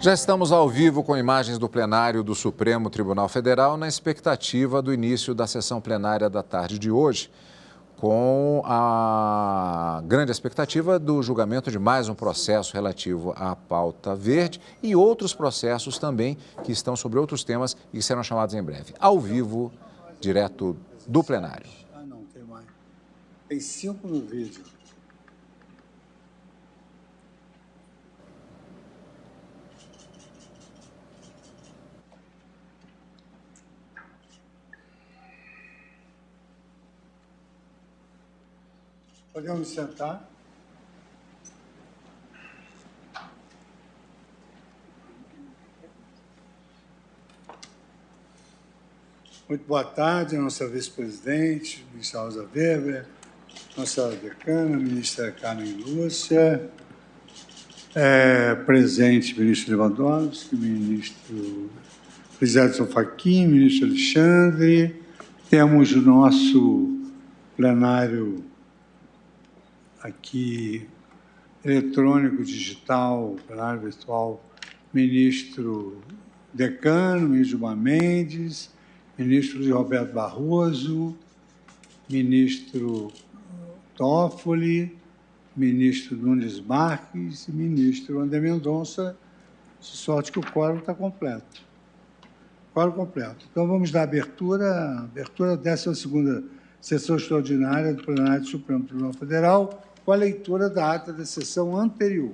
Já estamos ao vivo com imagens do plenário do Supremo Tribunal Federal na expectativa do início da sessão plenária da tarde de hoje, com a grande expectativa do julgamento de mais um processo relativo à pauta verde e outros processos também que estão sobre outros temas e que serão chamados em breve. Ao vivo, direto do plenário. Não, tem mais. Tem 5 no vídeo. Podemos sentar? Muito boa tarde, nossa vice-presidente, ministra Rosa Weber, nossa decana, ministra Carmen Lúcia, presente, ministro Lewandowski, ministro Edson Fachin, ministro Alexandre. Temos o nosso plenário aqui, eletrônico, digital, plenário virtual, ministro decano, ministro Gilmar Mendes, ministro Luiz Roberto Barroso, ministro Toffoli, ministro Nunes Marques e ministro André Mendonça, de sorte que o quórum está completo. Quórum completo. Então, vamos dar abertura à 12ª sessão extraordinária do plenário do Supremo Tribunal Federal, com a leitura da ata da sessão anterior.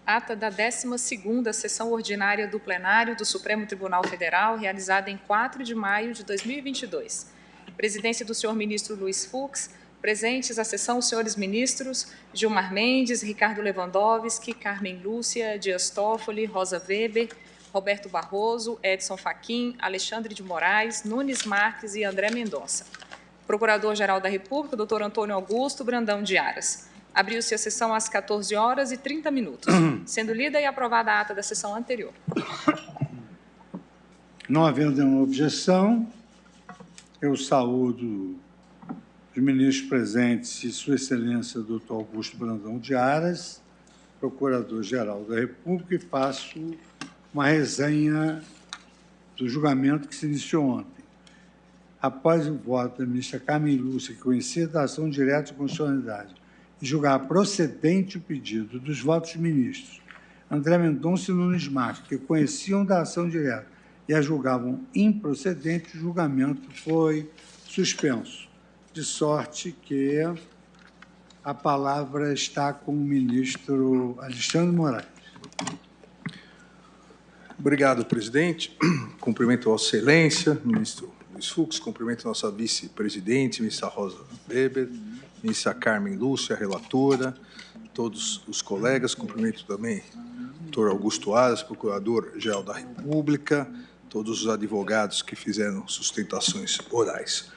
Ata da 12ª sessão ordinária do plenário do Supremo Tribunal Federal, realizada em 4 de maio de 2022. Presidência do senhor ministro Luiz Fux. Presentes à sessão os senhores ministros Gilmar Mendes, Ricardo Lewandowski, Carmen Lúcia, Dias Toffoli, Rosa Weber, Roberto Barroso, Edson Fachin, Alexandre de Moraes, Nunes Marques e André Mendonça. Procurador-Geral da República, doutor Antônio Augusto Brandão de Aras. Abriu-se a sessão às 14h30, sendo lida e aprovada a ata da sessão anterior. Não havendo nenhuma objeção, eu saúdo os ministros presentes e Sua Excelência, doutor Augusto Brandão de Aras, Procurador-Geral da República, e faço uma resenha do julgamento que se iniciou ontem. Após o voto da ministra Carmen Lúcia, que conhecia da ação direta de constitucionalidade e julgar procedente o pedido dos votos dos ministros André Mendonça e Nunes Marques, que conheciam da ação direta e a julgavam improcedente, o julgamento foi suspenso, de sorte que a palavra está com o ministro Alexandre de Moraes. Obrigado, presidente. Cumprimento a Vossa Excelência, ministro Luiz Fux, cumprimento a nossa vice-presidente, ministra Rosa Weber, ministra Carmen Lúcia, relatora, todos os colegas, cumprimento também o doutor Augusto Aras, Procurador-Geral da República, todos os advogados que fizeram sustentações orais.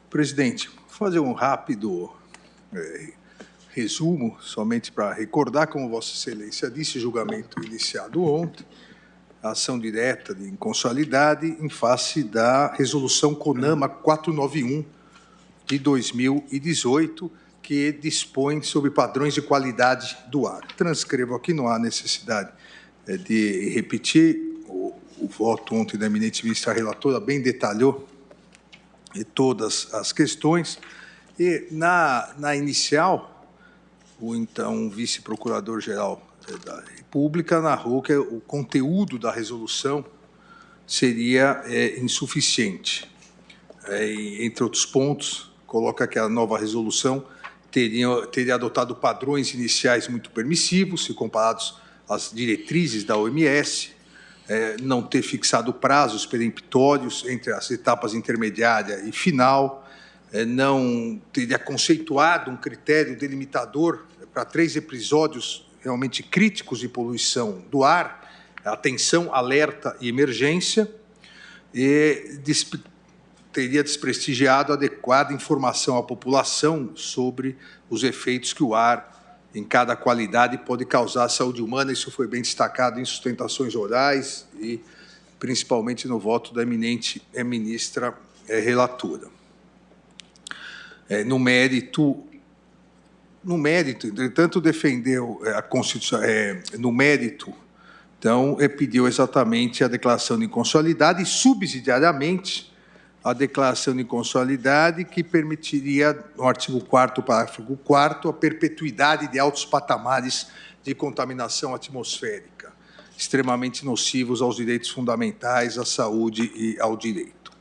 Presidente, vou fazer um rápido resumo, somente para recordar, como Vossa Excelência disse, julgamento iniciado ontem, a ação direta de inconstitucionalidade em face da resolução CONAMA 491 de 2018, que dispõe sobre padrões de qualidade do ar. Transcrevo aqui, não há necessidade de repetir, o voto ontem da eminente ministra relatora bem detalhou todas as questões, e na inicial, o então vice-procurador-geral da República narrou que o conteúdo da resolução seria insuficiente. Entre outros pontos, coloca que a nova resolução teria adotado padrões iniciais muito permissivos, se comparados às diretrizes da OMS, não ter fixado prazos peremptórios entre as etapas intermediária e final, não teria conceituado um critério delimitador para 3 episódios realmente críticos de poluição do ar, atenção, alerta e emergência, e teria desprestigiado a adequada informação à população sobre os efeitos que o ar, em cada qualidade, pode causar à saúde humana. Isso foi bem destacado em sustentações orais e principalmente no voto da eminente ministra relatora. No mérito, entretanto, defendeu a Constituição, no mérito, Então, pediu exatamente a declaração de inconstitucionalidade e, subsidiariamente, a declaração de inconstitucionalidade que permitiria, no artigo 4º, parágrafo 4º, a perpetuidade de altos patamares de contaminação atmosférica, extremamente nocivos aos direitos fundamentais, à saúde e ao direito.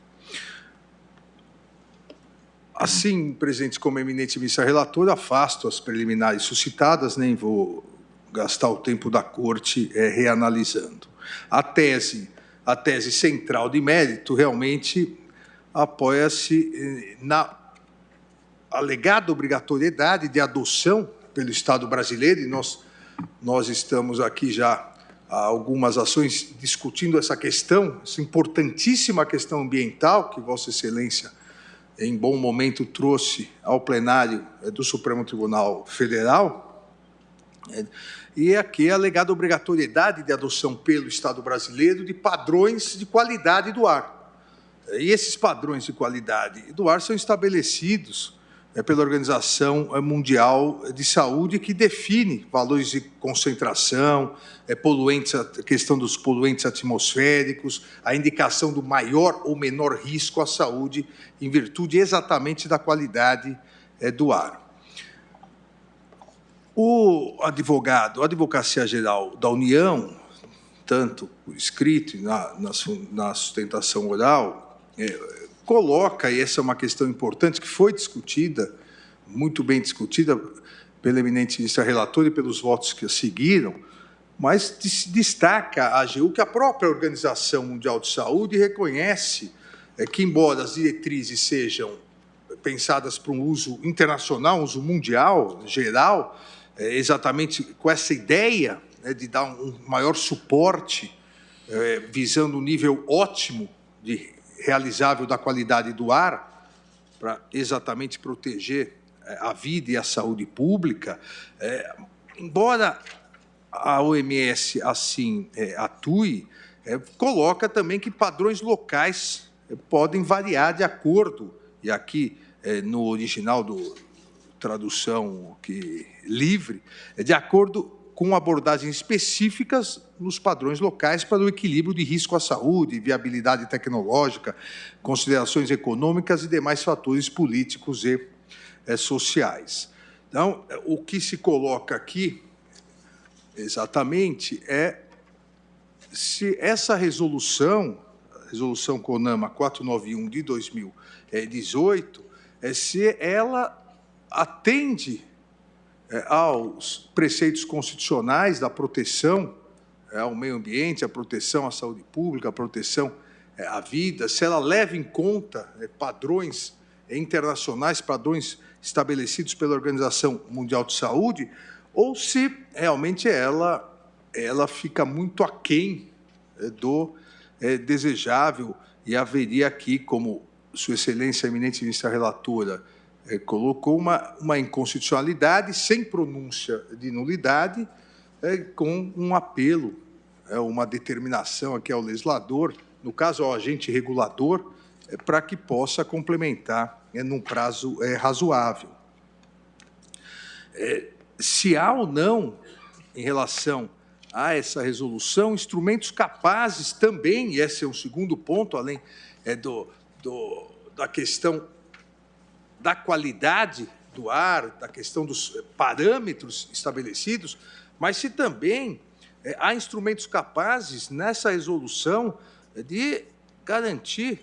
Assim, presidente, como eminente ministra relatora, afasto as preliminares suscitadas, nem vou gastar o tempo da Corte reanalisando. A tese central de mérito realmente apoia-se na alegada obrigatoriedade de adoção pelo Estado brasileiro, e nós estamos aqui já há algumas ações discutindo essa questão, essa importantíssima questão ambiental que Vossa Excelência, em bom momento, trouxe ao plenário do Supremo Tribunal Federal, e aqui a alegada obrigatoriedade de adoção pelo Estado brasileiro de padrões de qualidade do ar. E esses padrões de qualidade do ar são estabelecidos pela Organização Mundial de Saúde, que define valores de concentração, poluentes, a questão dos poluentes atmosféricos, a indicação do maior ou menor risco à saúde, em virtude exatamente da qualidade do ar. A Advocacia Geral da União, tanto por escrito e na sustentação oral, coloca, e essa é uma questão importante que foi discutida, muito bem discutida pela eminente ministra relatora e pelos votos que a seguiram, mas destaca a AGU que a própria Organização Mundial de Saúde reconhece que, embora as diretrizes sejam pensadas para um uso internacional, um uso mundial, geral, exatamente com essa ideia de dar um maior suporte, visando um nível ótimo realizável da qualidade do ar, para exatamente proteger a vida e a saúde pública, embora a OMS assim atue, coloca também que padrões locais podem variar de acordo, e aqui no original do tradução livre, de acordo com abordagens específicas nos padrões locais para o equilíbrio de risco à saúde, viabilidade tecnológica, considerações econômicas e demais fatores políticos e sociais. Então, o que se coloca aqui, exatamente, se essa resolução, a resolução CONAMA 491 de 2018, se ela atende aos preceitos constitucionais da proteção ao meio ambiente, a proteção à saúde pública, a proteção à vida, se ela leva em conta padrões internacionais, padrões estabelecidos pela Organização Mundial de Saúde, ou se realmente ela fica muito aquém do desejável, e haveria aqui, como Sua Excelência, a eminente ministra relatora, colocou uma inconstitucionalidade sem pronúncia de nulidade, com um apelo, uma determinação aqui ao legislador, no caso ao agente regulador, para que possa complementar num prazo razoável. Se há ou não, em relação a essa resolução, instrumentos capazes também, e esse é um segundo ponto, além da questão da qualidade do ar, da questão dos parâmetros estabelecidos, mas se também há instrumentos capazes nessa resolução de garantir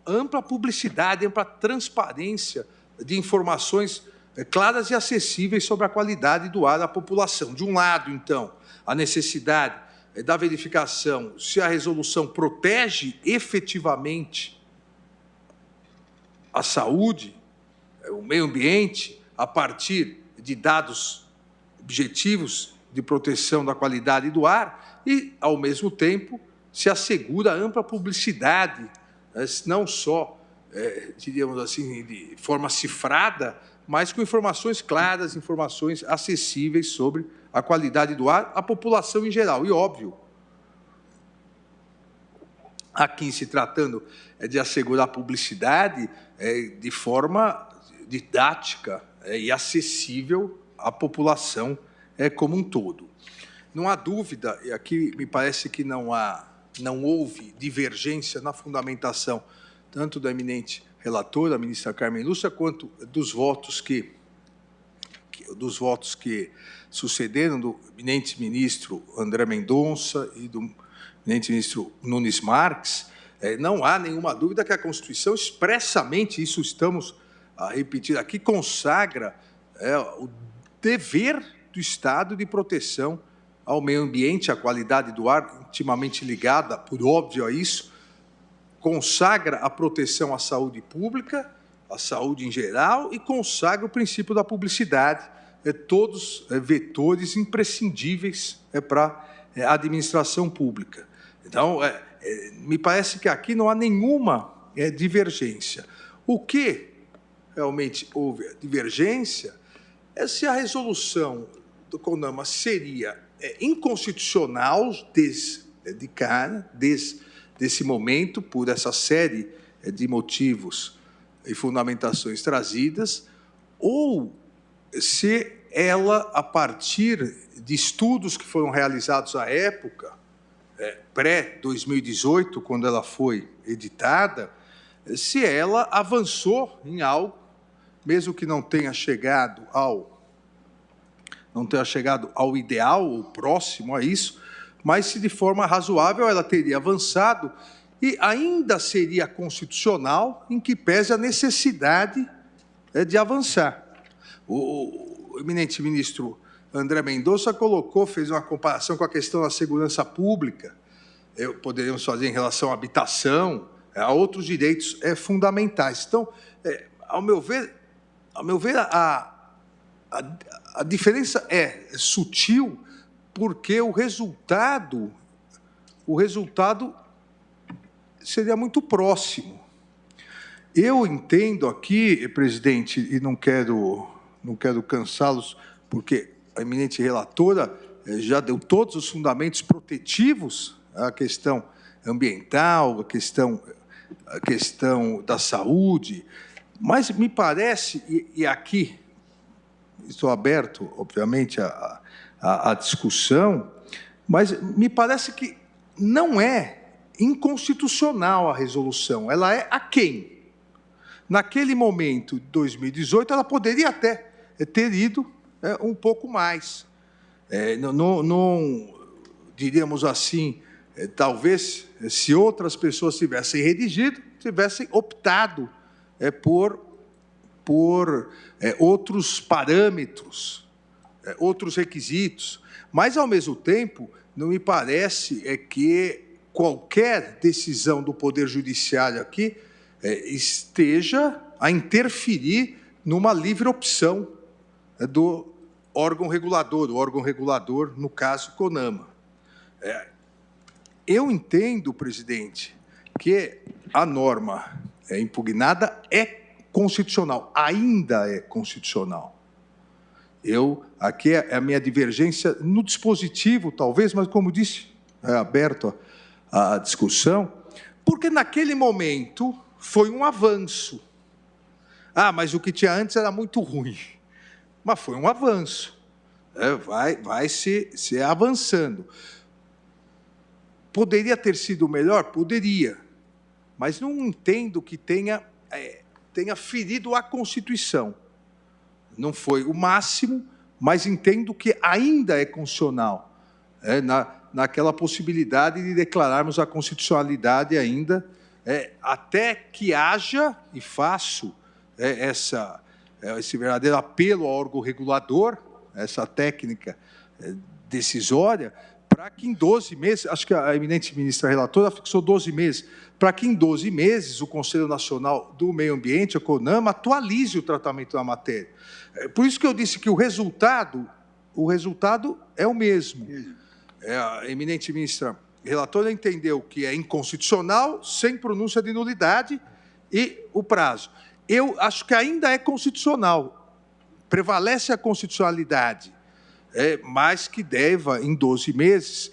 ampla publicidade, ampla transparência de informações claras e acessíveis sobre a qualidade do ar à população. De um lado, então, a necessidade da verificação se a resolução protege efetivamente a saúde, o meio ambiente, a partir de dados objetivos de proteção da qualidade do ar e, ao mesmo tempo, se assegura ampla publicidade, não só, diríamos assim, de forma cifrada, mas com informações claras, informações acessíveis sobre a qualidade do ar à população em geral. E, óbvio, aqui se tratando de assegurar publicidade de forma didática e acessível à população como um todo. não há dúvida, e aqui me parece que não houve divergência na fundamentação, tanto da eminente relatora, a ministra Carmen Lúcia, quanto dos votos que sucederam do eminente ministro André Mendonça e do eminente ministro Nunes Marques. Não há nenhuma dúvida que a Constituição expressamente, isso estamos a repetir aqui, consagra o dever do Estado de proteção ao meio ambiente, à qualidade do ar, intimamente ligada, por óbvio, a isso, consagra a proteção à saúde pública, à saúde em geral, e consagra o princípio da publicidade, todos vetores imprescindíveis para a administração pública. Então, me parece que aqui não há nenhuma divergência. O que realmente houve divergência é se a resolução do CONAMA seria inconstitucional de cara, desde esse momento, por essa série de motivos e fundamentações trazidas, ou se ela, a partir de estudos que foram realizados à época, pré-2018, quando ela foi editada, se ela avançou em algo, mesmo que não tenha chegado ao ideal, ou próximo a isso, mas se de forma razoável ela teria avançado e ainda seria constitucional, em que pese a necessidade de avançar. O eminente ministro André Mendonça fez uma comparação com a questão da segurança pública, poderíamos fazer em relação à habitação, a outros direitos fundamentais. Então, ao meu ver, a diferença é sutil, porque o resultado seria muito próximo. Eu entendo aqui, presidente, e não quero cansá-los, porque a eminente relatora já deu todos os fundamentos protetivos à questão ambiental, a questão da saúde, mas me parece, e aqui estou aberto, obviamente, à discussão, mas me parece que não é inconstitucional a resolução, ela é aquém. Naquele momento, de 2018, ela poderia até ter ido um pouco mais. Não diríamos assim, talvez, se outras pessoas tivessem redigido, tivessem optado por outros parâmetros, outros requisitos. Mas, ao mesmo tempo, não me parece que qualquer decisão do Poder Judiciário aqui esteja a interferir numa livre opção do órgão regulador, no caso, CONAMA. Eu entendo, presidente, que a norma impugnada é constitucional, ainda é constitucional. Aqui é a minha divergência no dispositivo, talvez, mas, como disse, é aberto a discussão, porque naquele momento foi um avanço. Mas o que tinha antes era muito ruim. Mas foi um avanço. Vai se avançando. Poderia ter sido melhor? Poderia. Mas não entendo que tenha ferido a Constituição. Não foi o máximo, mas entendo que ainda é constitucional. Naquela possibilidade de declararmos a constitucionalidade ainda, até que haja, e faço esse verdadeiro apelo ao órgão regulador, essa técnica decisória, para que em 12 meses, acho que a eminente ministra relatora fixou 12 meses, para que em 12 meses o Conselho Nacional do Meio Ambiente, a CONAMA, atualize o tratamento da matéria. Por isso que eu disse que o resultado é o mesmo. A eminente ministra relatora entendeu que é inconstitucional, sem pronúncia de nulidade, e o prazo. Eu acho que ainda é constitucional, prevalece a constitucionalidade, mas que deva, em 12 meses,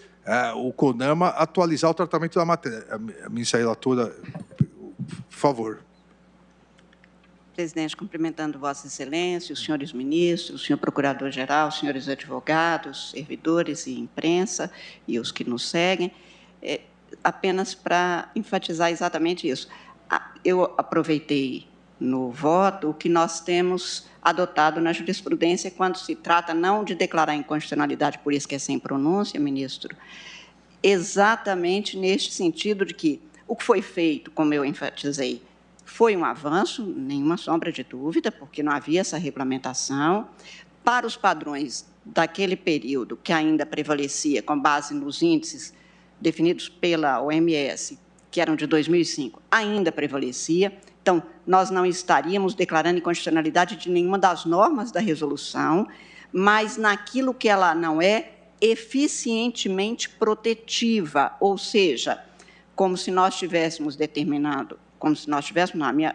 o CONAMA atualizar o tratamento da matéria. A ministra relatora, por favor. Presidente, cumprimentando Vossa Excelência, os senhores ministros, o senhor Procurador-Geral, os senhores advogados, servidores e imprensa e os que nos seguem, apenas para enfatizar exatamente isso. Eu aproveitei no voto o que nós temos adotado na jurisprudência quando se trata não de declarar inconstitucionalidade, por isso que é sem pronúncia, ministro, exatamente neste sentido de que o que foi feito, como eu enfatizei, foi um avanço, nenhuma sombra de dúvida, porque não havia essa regulamentação. Para os padrões daquele período que ainda prevalecia com base nos índices definidos pela OMS, que eram de 2005, ainda prevalecia. Então, nós não estaríamos declarando inconstitucionalidade de nenhuma das normas da resolução, mas naquilo que ela não é eficientemente protetiva, ou seja, como se nós tivéssemos determinado,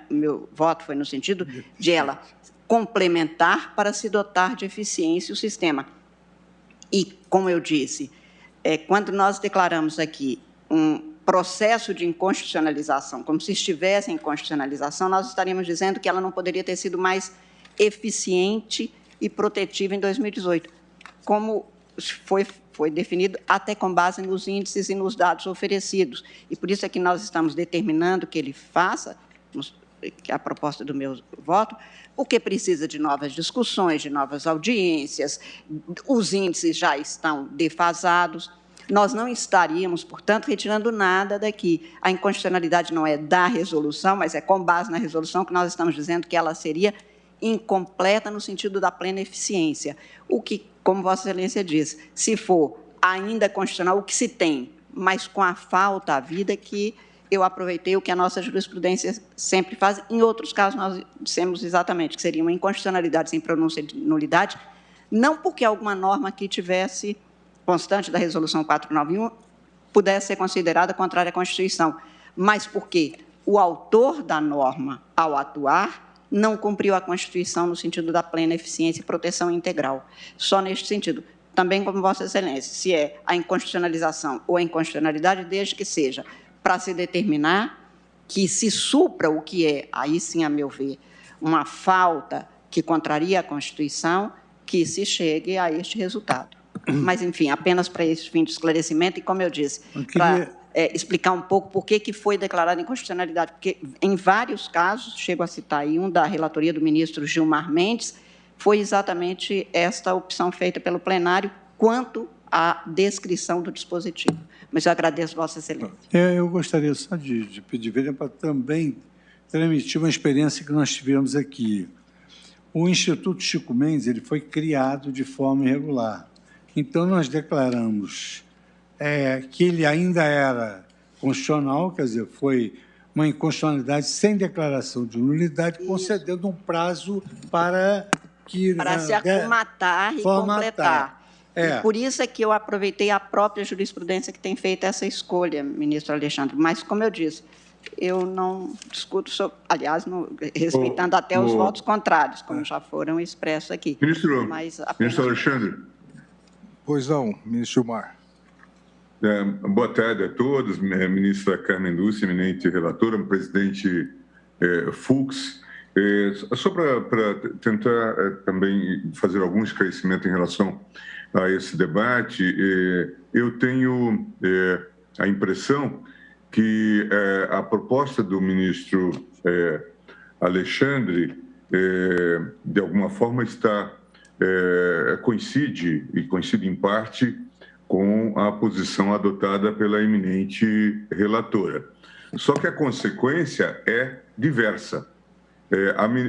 meu voto foi no sentido de ela complementar para se dotar de eficiência o sistema. E, como eu disse, quando nós declaramos aqui um processo de inconstitucionalização, como se estivesse em constitucionalização, nós estaríamos dizendo que ela não poderia ter sido mais eficiente e protetiva em 2018, como foi definido até com base nos índices e nos dados oferecidos. E por isso é que nós estamos determinando que ele faça, que é a proposta do meu voto, porque precisa de novas discussões, de novas audiências, os índices já estão defasados. Nós não estaríamos, portanto, retirando nada daqui. A inconstitucionalidade não é da resolução, mas é com base na resolução que nós estamos dizendo que ela seria incompleta no sentido da plena eficiência. O que, como Vossa Excelência disse, se for ainda constitucional, o que se tem, mas com a falta à vida, que eu aproveitei o que a nossa jurisprudência sempre faz. Em outros casos, nós dissemos exatamente que seria uma inconstitucionalidade sem pronúncia de nulidade, não porque alguma norma que tivesse constante da Resolução 491 pudesse ser considerada contrária à Constituição, mas porque o autor da norma, ao atuar, não cumpriu a Constituição no sentido da plena eficiência e proteção integral. Só neste sentido. Também, como Vossa Excelência, se é a inconstitucionalização ou a inconstitucionalidade, desde que seja para se determinar que se supra o que é, aí sim, a meu ver, uma falta que contraria a Constituição, que se chegue a este resultado. Mas, enfim, apenas para esse fim de esclarecimento, e, como eu disse, para explicar um pouco por que foi declarada inconstitucionalidade, porque, em vários casos, chego a citar aí um da relatoria do ministro Gilmar Mendes, foi exatamente esta opção feita pelo plenário quanto à descrição do dispositivo. Mas eu agradeço Vossa Excelência. Eu gostaria só de pedir para também transmitir uma experiência que nós tivemos aqui. O Instituto Chico Mendes ele foi criado de forma irregular. Então, nós declaramos que ele ainda era constitucional, quer dizer, foi uma inconstitucionalidade sem declaração de nulidade, concedendo um prazo para que... Para se acumatar e completar. E por isso é que eu aproveitei a própria jurisprudência que tem feito essa escolha, ministro Alexandre. Mas, como eu disse, eu não discuto sobre... Aliás, respeitando até os votos contrários, como já foram expressos aqui. Ministro, mas ministro Alexandre. Pois não, ministro Gilmar. Boa tarde a todos, ministra Carmen Lúcia, eminente relatora, presidente Fux. Só para tentar também fazer algum esclarecimento em relação a esse debate, eu tenho a impressão que a proposta do ministro Alexandre, de alguma forma, coincide em parte com a posição adotada pela eminente relatora. Só que a consequência é diversa.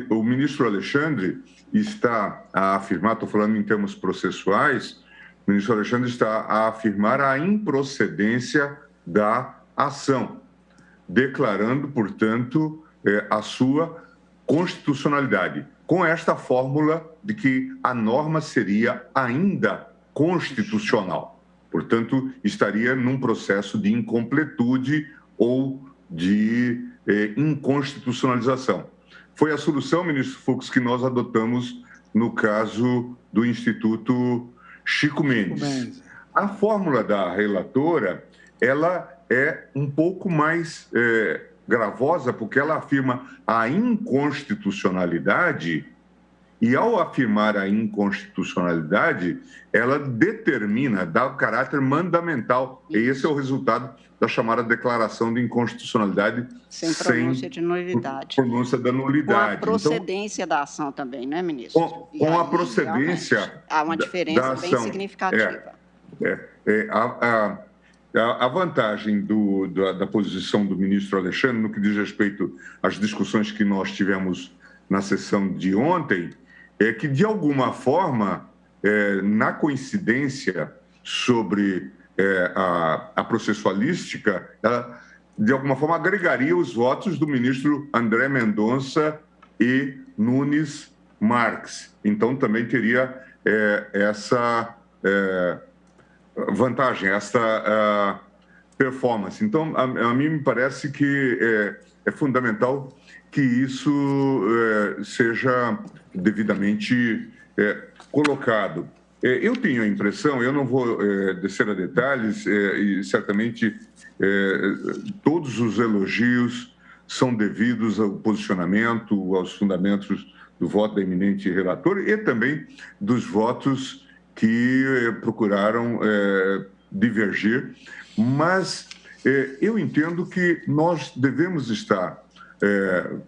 O ministro Alexandre está a afirmar, estou falando em termos processuais, o ministro Alexandre está a afirmar a improcedência da ação, declarando, portanto, a sua constitucionalidade, com esta fórmula de que a norma seria ainda constitucional. Portanto, estaria num processo de incompletude ou de inconstitucionalização. Foi a solução, ministro Fux, que nós adotamos no caso do Instituto Chico Mendes. A fórmula da relatora, ela é um pouco mais gravosa porque ela afirma a inconstitucionalidade e, ao afirmar a inconstitucionalidade, ela determina, dá o caráter mandamental. E esse é o resultado da chamada declaração de inconstitucionalidade sem pronúncia de nulidade. Pronúncia da nulidade. Com a procedência da ação também, não é, ministro? Com a procedência há uma diferença bem significativa. A vantagem da posição do ministro Alexandre, no que diz respeito às discussões que nós tivemos na sessão de ontem, é que, de alguma forma, na coincidência sobre a processualística, ela, de alguma forma, agregaria os votos do ministro André Mendonça e Nunes Marques. Então, também teria essa vantagem, essa performance. Então, a mim me parece que é fundamental que isso seja devidamente colocado. Eu tenho a impressão, eu não vou descer a detalhes, e certamente todos os elogios são devidos ao posicionamento, aos fundamentos do voto da eminente relatora e também dos votos que procuraram divergir, mas eu entendo que nós devemos estar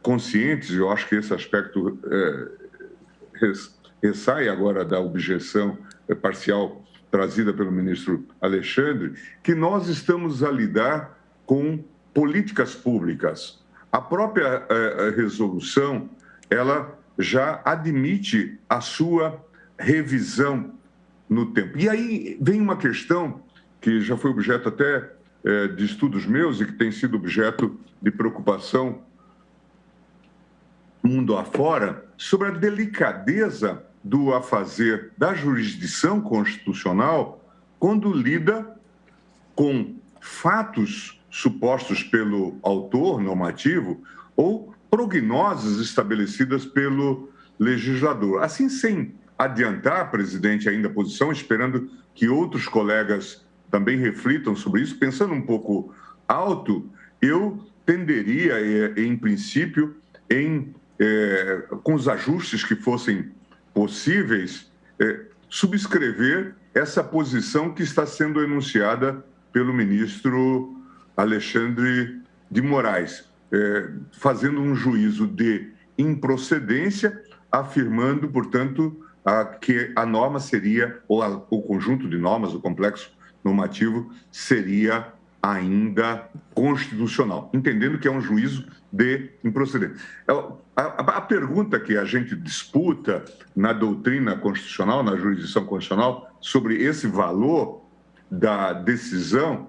conscientes, eu acho que esse aspecto ressai agora da objeção parcial trazida pelo ministro Alexandre, que nós estamos a lidar com políticas públicas. A própria resolução, ela já admite a sua revisão no tempo. E aí vem uma questão que já foi objeto até de estudos meus e que tem sido objeto de preocupação mundo afora, sobre a delicadeza do afazer da jurisdição constitucional quando lida com fatos supostos pelo autor normativo ou prognoses estabelecidas pelo legislador. Assim, sem adiantar, presidente, ainda a posição, esperando que outros colegas também reflitam sobre isso, pensando um pouco alto, eu tenderia, em princípio, com os ajustes que fossem possíveis, subscrever essa posição que está sendo enunciada pelo ministro Alexandre de Moraes, fazendo um juízo de improcedência, afirmando, portanto, que a norma seria, ou o conjunto de normas, o complexo normativo, seria ainda constitucional, entendendo que é um juízo de improcedência. A pergunta que a gente disputa na doutrina constitucional, na jurisdição constitucional, sobre esse valor da decisão,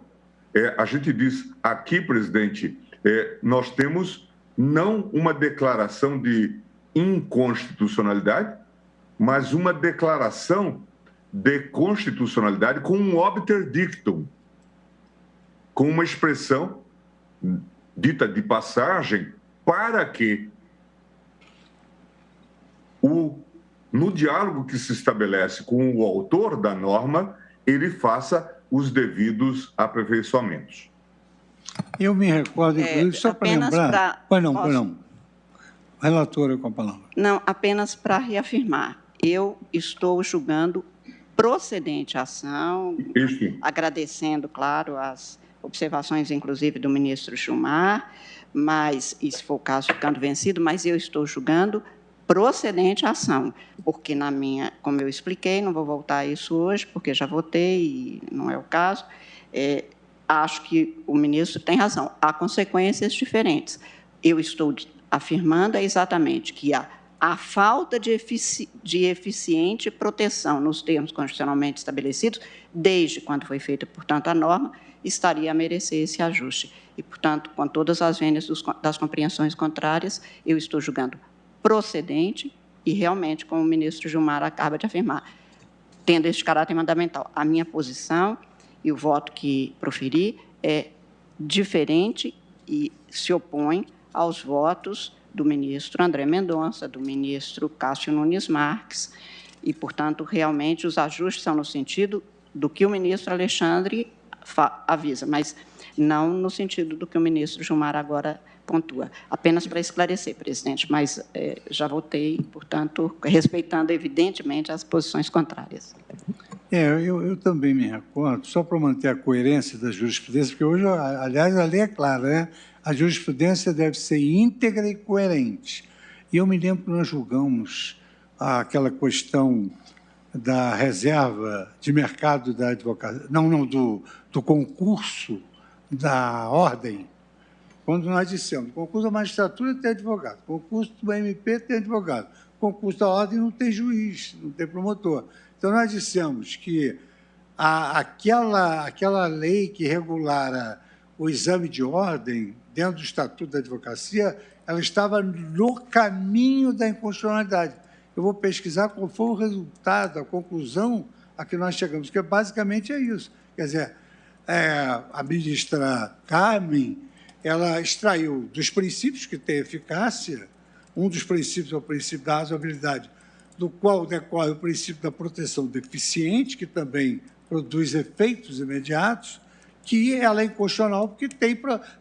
a gente diz aqui, presidente, nós temos não uma declaração de inconstitucionalidade, mas uma declaração de constitucionalidade com um obter dictum, com uma expressão dita de passagem, para que no diálogo que se estabelece com o autor da norma, ele faça os devidos aperfeiçoamentos. Eu me recordo, inclusive, só para lembrar... Pois não. Relatora com a palavra. Não, apenas para reafirmar. Eu estou julgando procedente a ação, agradecendo, claro, as observações, inclusive, do ministro Gilmar, mas, e se for o caso, ficando vencido, mas eu estou julgando procedente a ação, porque na minha, como eu expliquei, não vou voltar a isso hoje, porque já votei e não é o caso, acho que o ministro tem razão, há consequências diferentes. Eu estou afirmando exatamente que a falta de eficiente proteção nos termos constitucionalmente estabelecidos, desde quando foi feita, portanto, a norma, estaria a merecer esse ajuste. E, portanto, com todas as vênias das compreensões contrárias, eu estou julgando procedente e, realmente, como o ministro Gilmar acaba de afirmar, tendo este caráter mandamental. A minha posição e o voto que proferi é diferente e se opõe aos votos do ministro André Mendonça, do ministro Cássio Nunes Marques, e, portanto, realmente os ajustes são no sentido do que o ministro Alexandre avisa, mas não no sentido do que o ministro Gilmar agora pontua. Apenas para esclarecer, presidente, mas já votei, portanto, respeitando, evidentemente, as posições contrárias. Eu também me recordo, só para manter a coerência da jurisprudência, porque hoje, aliás, a lei é clara, né? A jurisprudência deve ser íntegra e coerente. E eu me lembro que nós julgamos aquela questão da reserva de mercado da advocacia, do concurso da ordem, quando nós dissemos, concurso da magistratura tem advogado, concurso do MP tem advogado, concurso da ordem não tem juiz, não tem promotor. Então, nós dissemos que aquela lei que regulara o exame de ordem dentro do Estatuto da Advocacia, ela estava no caminho da inconstitucionalidade. Eu vou pesquisar qual foi o resultado, a conclusão a que nós chegamos, que basicamente é isso. Quer dizer, a ministra Carmen, ela extraiu dos princípios que têm eficácia, um dos princípios é o princípio da razoabilidade, do qual decorre o princípio da proteção do deficiente, que também produz efeitos imediatos, que ela é inconstitucional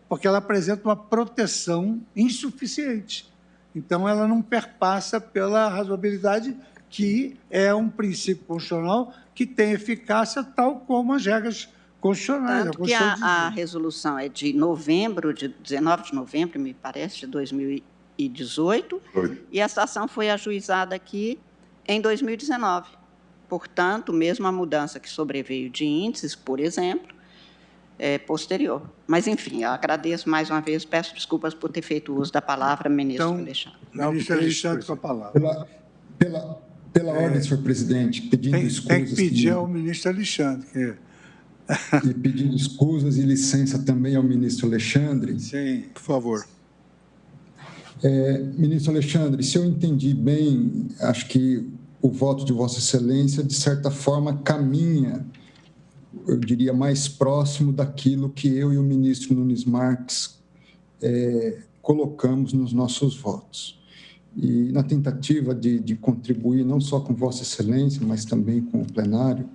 porque ela apresenta uma proteção insuficiente. Então, ela não perpassa pela razoabilidade, que é um princípio constitucional que tem eficácia tal como as regras constitucionais. Tanto que a resolução é de 19 de novembro, me parece, de 2018, e essa ação foi ajuizada aqui em 2019. Portanto, mesmo a mudança que sobreveio de índices, por exemplo, é posterior. Mas, enfim, eu agradeço mais uma vez, peço desculpas por ter feito uso da palavra, ministro Alexandre. Ministro Alexandre, com a palavra. Pela ordem, senhor presidente, pedindo escusas... Tem que pedir ao ministro Alexandre. E pedindo escusas e licença também ao ministro Alexandre. Sim, por favor. Ministro Alexandre, se eu entendi bem, acho que o voto de Vossa Excelência, de certa forma, caminha, eu diria, mais próximo daquilo que eu e o ministro Nunes Marques colocamos nos nossos votos. E na tentativa de contribuir não só com Vossa Excelência, mas também com o plenário,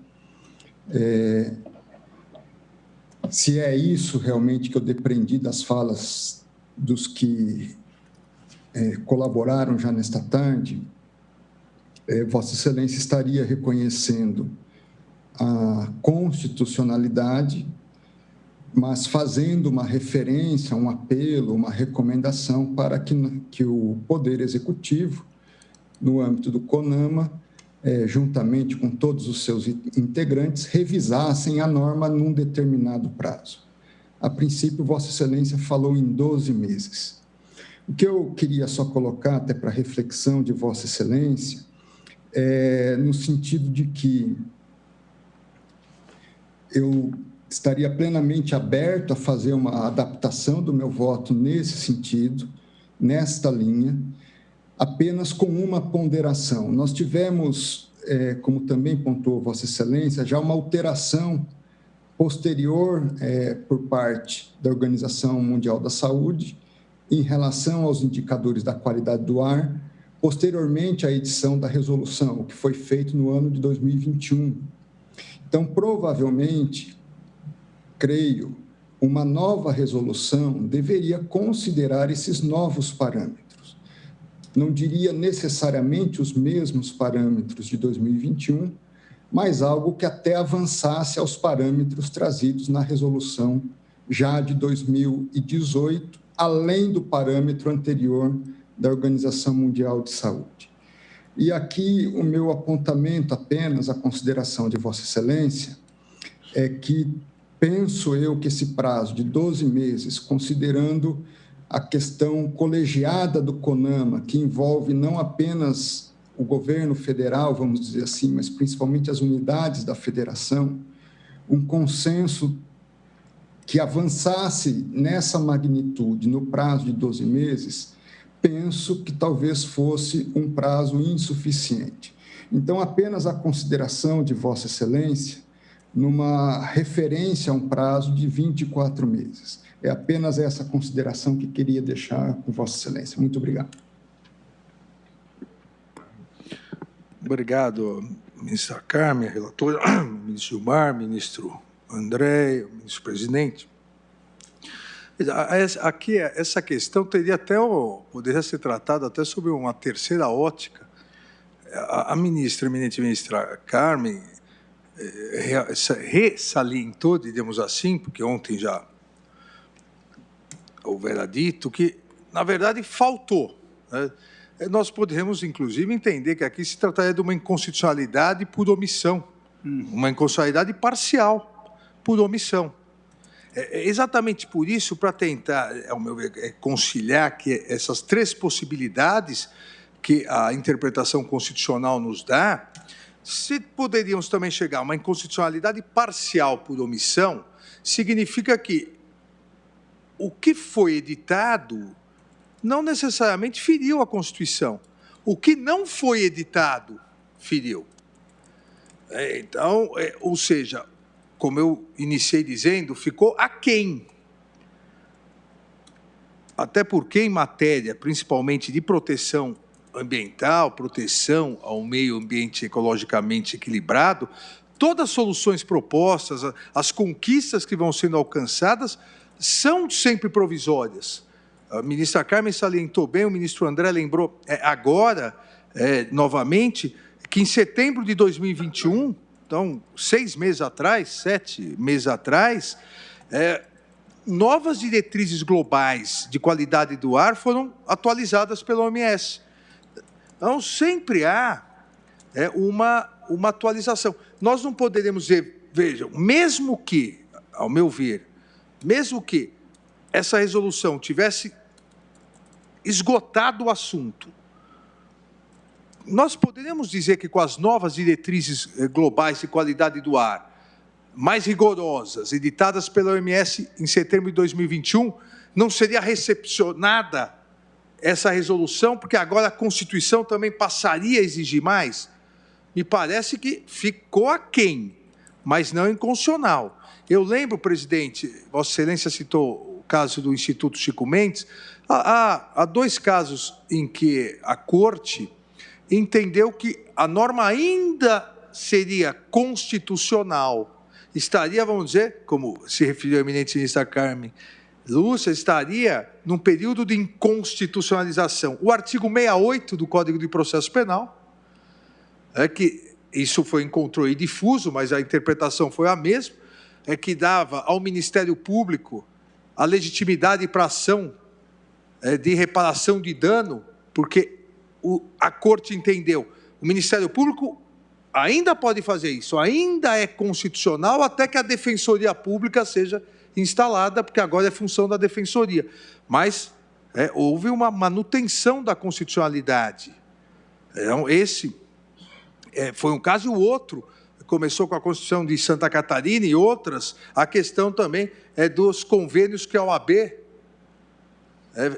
se é isso realmente que eu depreendi das falas dos que colaboraram já nesta tarde, Vossa Excelência estaria reconhecendo a constitucionalidade, mas fazendo uma referência, um apelo, uma recomendação para que o Poder Executivo, no âmbito do CONAMA, juntamente com todos os seus integrantes, revisassem a norma num determinado prazo. A princípio, Vossa Excelência falou em 12 meses. O que eu queria só colocar, até para reflexão de Vossa Excelência, no sentido de que eu estaria plenamente aberto a fazer uma adaptação do meu voto nesse sentido, nesta linha, apenas com uma ponderação. Nós tivemos, como também pontuou Vossa Excelência, já uma alteração posterior por parte da Organização Mundial da Saúde em relação aos indicadores da qualidade do ar, posteriormente à edição da resolução, que foi feito no ano de 2021. Então, provavelmente, creio, uma nova resolução deveria considerar esses novos parâmetros. Não diria necessariamente os mesmos parâmetros de 2021, mas algo que até avançasse aos parâmetros trazidos na resolução já de 2018, além do parâmetro anterior da Organização Mundial de Saúde. E aqui o meu apontamento, apenas a consideração de Vossa Excelência, é que penso eu que esse prazo de 12 meses, considerando a questão colegiada do CONAMA, que envolve não apenas o governo federal, vamos dizer assim, mas principalmente as unidades da federação, um consenso que avançasse nessa magnitude no prazo de 12 meses, penso que talvez fosse um prazo insuficiente. Então, apenas a consideração de Vossa Excelência numa referência a um prazo de 24 meses. É apenas essa consideração que queria deixar com Vossa Excelência. Muito obrigado. Obrigado, ministra Carmen, relatora, ministro Gilmar, ministro André, ministro-presidente. Aqui, essa questão poderia ser tratada até sob uma terceira ótica. A ministra, eminente ministra Carmen, ressalientou, digamos assim, porque ontem já houvera dito, que, na verdade, faltou, né? Nós podemos, inclusive, entender que aqui se trataria de uma inconstitucionalidade por omissão, uma inconstitucionalidade parcial, por omissão. Exatamente por isso, para tentar, ao meu ver, conciliar que essas três possibilidades que a interpretação constitucional nos dá, se poderíamos também chegar a uma inconstitucionalidade parcial por omissão, significa que o que foi editado não necessariamente feriu a Constituição. O que não foi editado feriu. Então, ou seja, como eu iniciei dizendo, ficou aquém. Até porque, em matéria, principalmente de proteção ambiental, proteção ao meio ambiente ecologicamente equilibrado, todas as soluções propostas, as conquistas que vão sendo alcançadas, são sempre provisórias. A ministra Carmen salientou bem, o ministro André lembrou agora, novamente, que em setembro de 2021, então, 6 meses atrás, 7 meses atrás, novas diretrizes globais de qualidade do ar foram atualizadas pela OMS. Então, sempre há uma atualização. Nós não poderemos dizer, vejam, mesmo que, ao meu ver, mesmo que essa resolução tivesse esgotado o assunto, nós poderíamos dizer que com as novas diretrizes globais de qualidade do ar, mais rigorosas, editadas pela OMS em setembro de 2021, não seria recepcionada essa resolução, porque agora a Constituição também passaria a exigir mais? Me parece que ficou aquém, mas não inconstitucional. Eu lembro, presidente, Vossa Excelência citou o caso do Instituto Chico Mendes, há 2 casos em que a Corte entendeu que a norma ainda seria constitucional, estaria, vamos dizer, como se referiu a eminente ministra Carmen Lúcia, estaria num período de inconstitucionalização. O artigo 68 do Código de Processo Penal, que isso foi em controle difuso, mas a interpretação foi a mesma, que dava ao Ministério Público a legitimidade para ação de reparação de dano, porque a Corte entendeu, o Ministério Público ainda pode fazer isso, ainda é constitucional até que a Defensoria Pública seja instalada, porque agora é função da Defensoria. Mas houve uma manutenção da constitucionalidade. Então, esse foi um caso, e o outro começou com a Constituição de Santa Catarina e outras, a questão também dos convênios que a OAB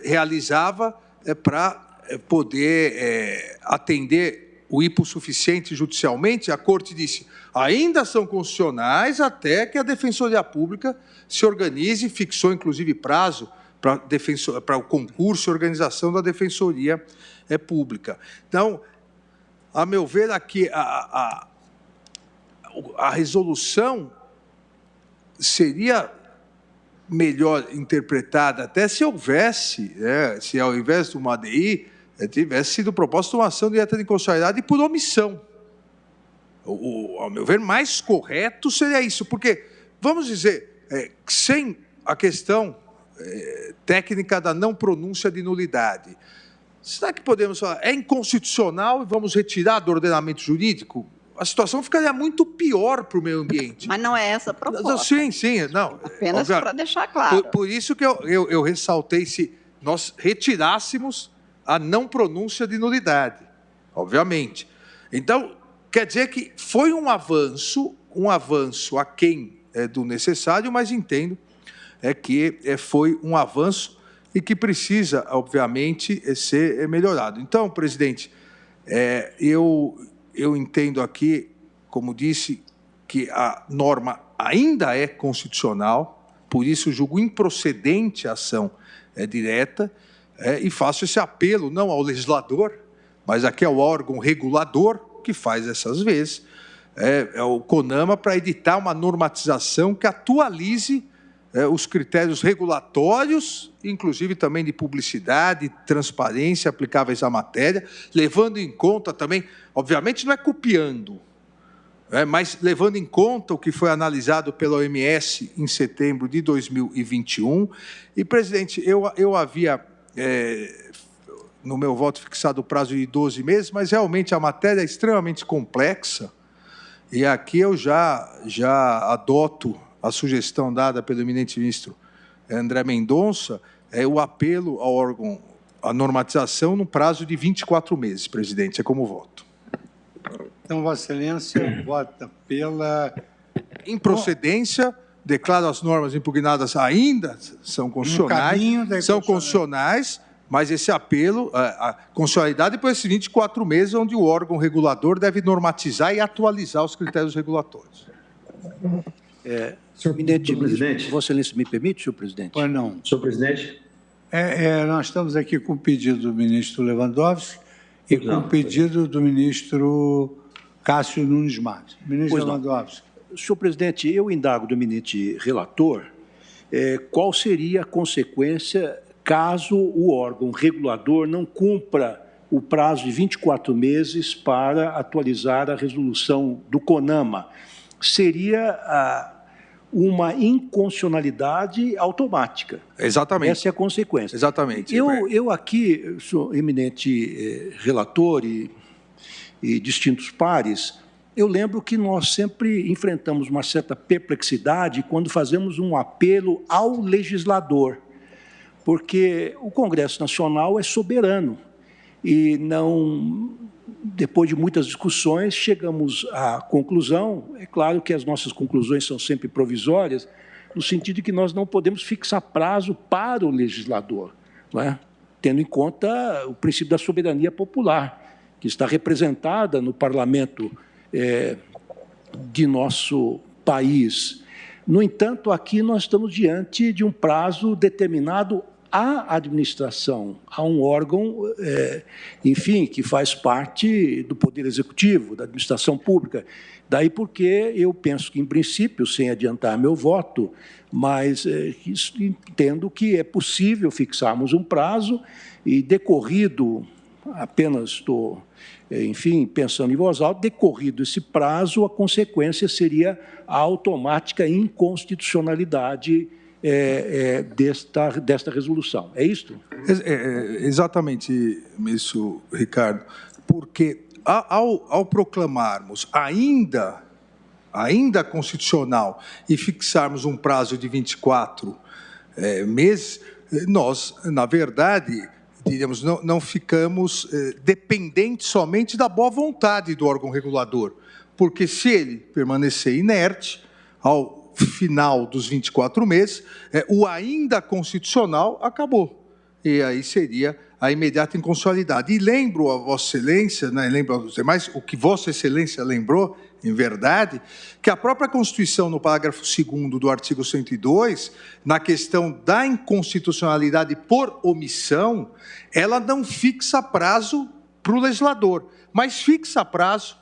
realizava para poder atender o hipossuficiente judicialmente. A Corte disse, ainda são constitucionais até que a Defensoria Pública se organize, fixou inclusive prazo para o concurso e organização da Defensoria Pública. Então, a meu ver, aqui a resolução seria melhor interpretada até se houvesse, se ao invés de uma ADI, tivesse sido proposta uma ação direta de inconstitucionalidade por omissão. Ao meu ver, mais correto seria isso, porque, vamos dizer, sem a questão técnica da não pronúncia de nulidade, será que podemos falar, é inconstitucional e vamos retirar do ordenamento jurídico? A situação ficaria muito pior para o meio ambiente. Mas não é essa a proposta. Sim, não. Apenas para deixar claro. Por isso que eu ressaltei, se nós retirássemos a não pronúncia de nulidade, obviamente. Então, quer dizer que foi um avanço aquém do necessário, mas entendo que foi um avanço e que precisa, obviamente, ser melhorado. Então, presidente, eu entendo aqui, como disse, que a norma ainda é constitucional, por isso julgo improcedente a ação direta, e faço esse apelo não ao legislador, mas aqui ao órgão regulador, que faz essas vezes, o CONAMA, para editar uma normatização que atualize os critérios regulatórios, inclusive também de publicidade, transparência aplicáveis à matéria, levando em conta também, obviamente não é copiando, mas levando em conta o que foi analisado pela OMS em setembro de 2021. E, presidente, eu havia, no meu voto, fixado o prazo de 12 meses, mas realmente a matéria é extremamente complexa, e aqui eu já adoto a sugestão dada pelo eminente ministro André Mendonça, o apelo ao órgão, à normatização, no prazo de 24 meses, presidente. É como voto. Então, Vossa Excelência vota pela improcedência, declara as normas impugnadas ainda são constitucionais, mas esse apelo, a constitucionalidade por esses 24 meses, onde o órgão regulador deve normatizar e atualizar os critérios regulatórios. Senhor presidente. Vossa Excelência me permite, senhor presidente? Pois não. Senhor presidente. Nós estamos aqui com o pedido do ministro Lewandowski e com o pedido do ministro Cássio Nunes Marques. Ministro Lewandowski. Senhor presidente, eu indago do eminente relator qual seria a consequência caso o órgão regulador não cumpra o prazo de 24 meses para atualizar a resolução do CONAMA. Seria uma inconstitucionalidade automática. Exatamente. Essa é a consequência. Exatamente. Eu aqui, senhor eminente relator e distintos pares, eu lembro que nós sempre enfrentamos uma certa perplexidade quando fazemos um apelo ao legislador, porque o Congresso Nacional é soberano e não, depois de muitas discussões, chegamos à conclusão, é claro que as nossas conclusões são sempre provisórias, no sentido de que nós não podemos fixar prazo para o legislador, não é? Tendo em conta o princípio da soberania popular, que está representada no parlamento de nosso país. No entanto, aqui nós estamos diante de um prazo determinado à administração, a um órgão, enfim, que faz parte do Poder Executivo, da administração pública. Daí porque eu penso que, em princípio, sem adiantar meu voto, mas entendo que é possível fixarmos um prazo e, decorrido, apenas estou, enfim, pensando em voz alta, decorrido esse prazo, a consequência seria a automática inconstitucionalidade desta resolução. É isto? Exatamente, ministro Ricardo, porque ao proclamarmos ainda constitucional e fixarmos um prazo de 24 meses, nós, na verdade, diríamos, não ficamos dependentes somente da boa vontade do órgão regulador, porque se ele permanecer inerte ao final dos 24 meses, o ainda constitucional acabou. E aí seria a imediata inconstitucionalidade. E lembro a Vossa Excelência, lembro aos demais, o que Vossa Excelência lembrou, em verdade, que a própria Constituição, no parágrafo 2º do artigo 102, na questão da inconstitucionalidade por omissão, ela não fixa prazo para o legislador, mas fixa prazo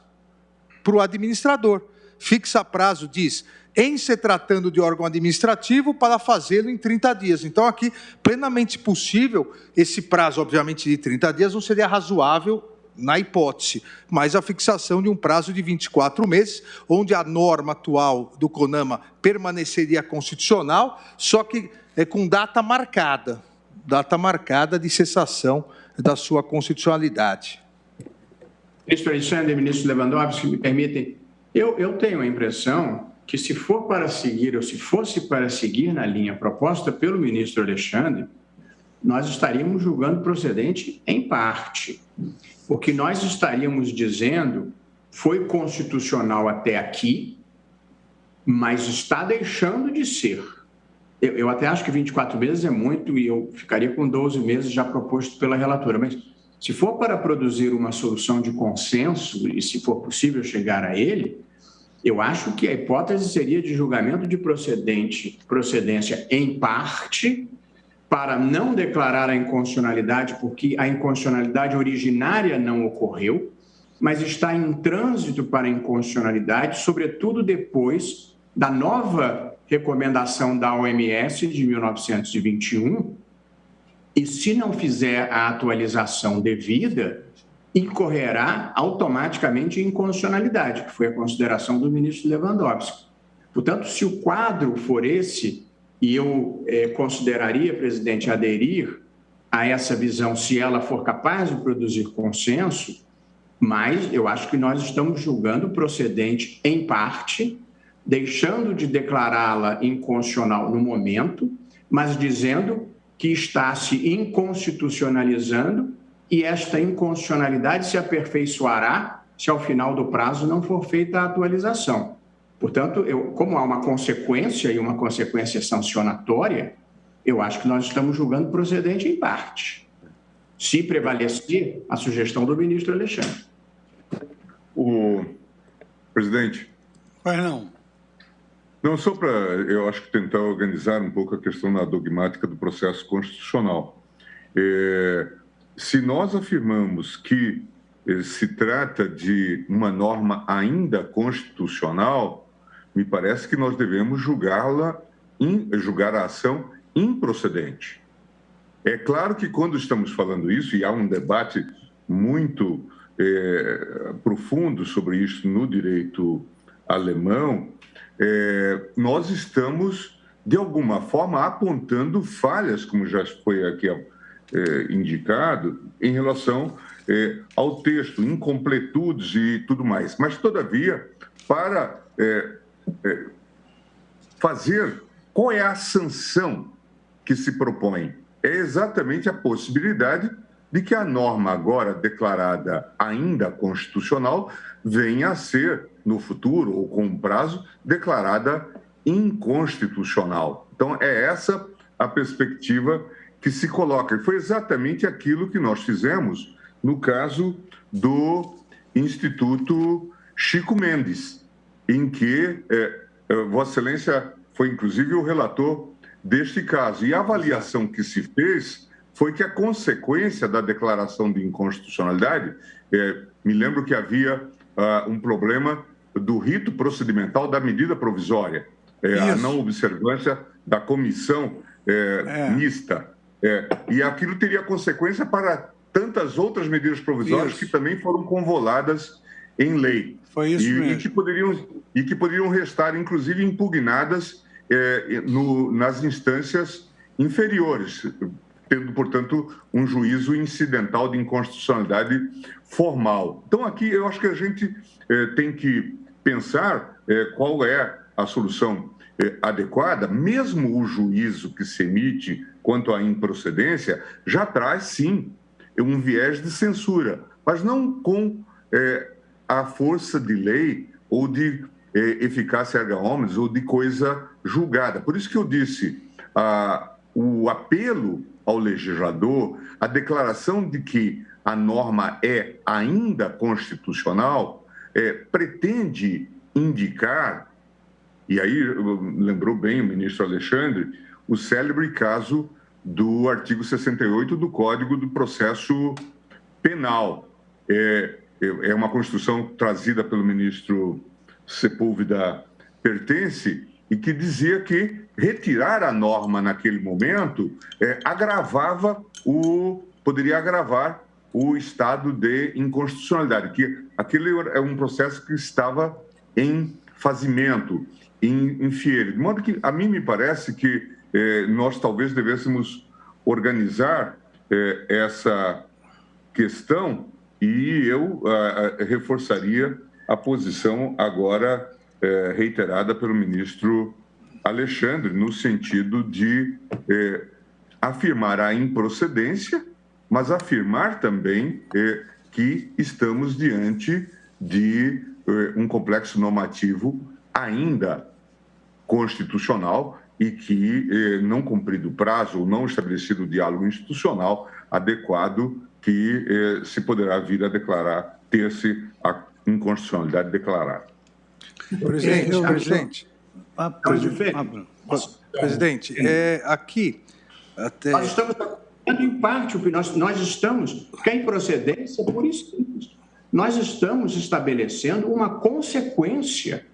para o administrador. Fixa prazo, diz, em se tratando de órgão administrativo, para fazê-lo em 30 dias. Então, aqui, plenamente possível, esse prazo, obviamente, de 30 dias não seria razoável na hipótese, mas a fixação de um prazo de 24 meses, onde a norma atual do CONAMA permaneceria constitucional, só que com data marcada de cessação da sua constitucionalidade. Ministro Alexandre, ministro Lewandowski, me permitem, eu tenho a impressão que se fosse para seguir na linha proposta pelo ministro Alexandre, nós estaríamos julgando procedente em parte, porque nós estaríamos dizendo foi constitucional até aqui, mas está deixando de ser. Eu até acho que 24 meses é muito e eu ficaria com 12 meses já proposto pela relatora, mas se for para produzir uma solução de consenso e se for possível chegar a ele, eu acho que a hipótese seria de julgamento de procedência em parte, para não declarar a inconstitucionalidade, porque a inconstitucionalidade originária não ocorreu, mas está em trânsito para a inconstitucionalidade, sobretudo depois da nova recomendação da OMS de 1921 e, se não fizer a atualização devida, incorrerá automaticamente em inconstitucionalidade, que foi a consideração do ministro Lewandowski. Portanto, se o quadro for esse, e eu consideraria, presidente, aderir a essa visão, se ela for capaz de produzir consenso, mas eu acho que nós estamos julgando procedente em parte, deixando de declará-la inconstitucional no momento, mas dizendo que está se inconstitucionalizando e esta inconstitucionalidade se aperfeiçoará se ao final do prazo não for feita a atualização. Portanto, como há uma consequência e uma consequência sancionatória, eu acho que nós estamos julgando procedente em parte, se prevalecer a sugestão do ministro Alexandre. O presidente. Pois não. Não, só para, eu acho que tentar organizar um pouco a questão da dogmática do processo constitucional. Se nós afirmamos que se trata de uma norma ainda constitucional, me parece que nós devemos julgar a ação improcedente. É claro que quando estamos falando isso, e há um debate muito profundo sobre isso no direito alemão, nós estamos, de alguma forma, apontando falhas, como já foi aqui indicado, em relação ao texto, incompletudes e tudo mais. Mas, todavia, para fazer, qual é a sanção que se propõe? É exatamente a possibilidade de que a norma agora declarada ainda constitucional venha a ser, no futuro ou com um prazo, declarada inconstitucional. Então, é essa a perspectiva que se coloca. E foi exatamente aquilo que nós fizemos no caso do Instituto Chico Mendes, em que Vossa Excelência foi, inclusive, o relator deste caso. E a avaliação que se fez foi que a consequência da declaração de inconstitucionalidade, me lembro que havia um problema do rito procedimental da medida provisória, a não observância da comissão mista. E aquilo teria consequência para tantas outras medidas provisórias que também foram convoladas em lei. Foi isso mesmo. E que poderiam restar, inclusive, impugnadas nas instâncias inferiores, tendo, portanto, um juízo incidental de inconstitucionalidade formal. Então, aqui, eu acho que a gente tem que pensar qual é a solução adequada. Mesmo o juízo que se emite quanto à improcedência já traz, sim, um viés de censura, mas não com a força de lei ou de eficácia erga omnes ou de coisa julgada. Por isso que eu disse, o apelo ao legislador, a declaração de que a norma é ainda constitucional, pretende indicar, e aí lembrou bem o ministro Alexandre, o célebre caso do artigo 68 do Código do Processo Penal. É uma Constituição trazida pelo ministro Sepúlveda Pertence e que dizia que retirar a norma naquele momento poderia agravar o estado de inconstitucionalidade, que aquele é um processo que estava em fazimento, em fiel. De modo que, a mim me parece que nós talvez devêssemos organizar essa questão e eu reforçaria a posição agora reiterada pelo ministro Alexandre, no sentido de afirmar a improcedência, mas afirmar também que estamos diante de um complexo normativo ainda constitucional e que, não cumprido o prazo ou não estabelecido o diálogo institucional adequado, que se poderá vir a declarar, ter-se a inconstitucionalidade declarada. Presidente, aqui... Até... Nós estamos em parte, nós estamos, porque a improcedência, por isso, nós estamos estabelecendo uma consequência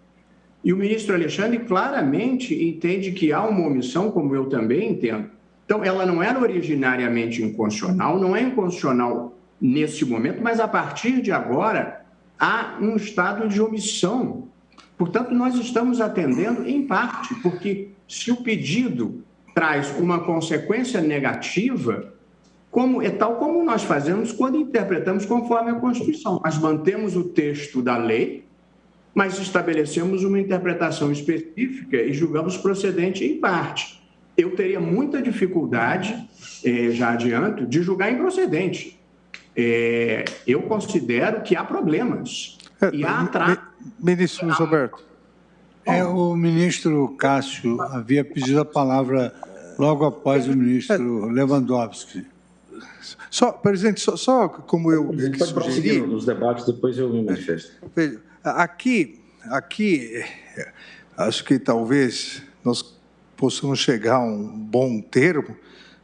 E o ministro Alexandre claramente entende que há uma omissão, como eu também entendo. Então, ela não era originariamente inconstitucional, não é inconstitucional neste momento, mas a partir de agora há um estado de omissão. Portanto, nós estamos atendendo em parte, porque se o pedido traz uma consequência negativa, tal como nós fazemos quando interpretamos conforme a Constituição. Nós mantemos o texto da lei, mas estabelecemos uma interpretação específica e julgamos procedente em parte. Eu teria muita dificuldade, já adianto, de julgar improcedente. Eu considero que há problemas. E há Ministro Luiz Roberto. O ministro Cássio havia pedido a palavra logo após o ministro Lewandowski. Presidente, só como eu pode prosseguir nos debates, depois eu me manifesto. Aqui, acho que talvez nós possamos chegar a um bom termo,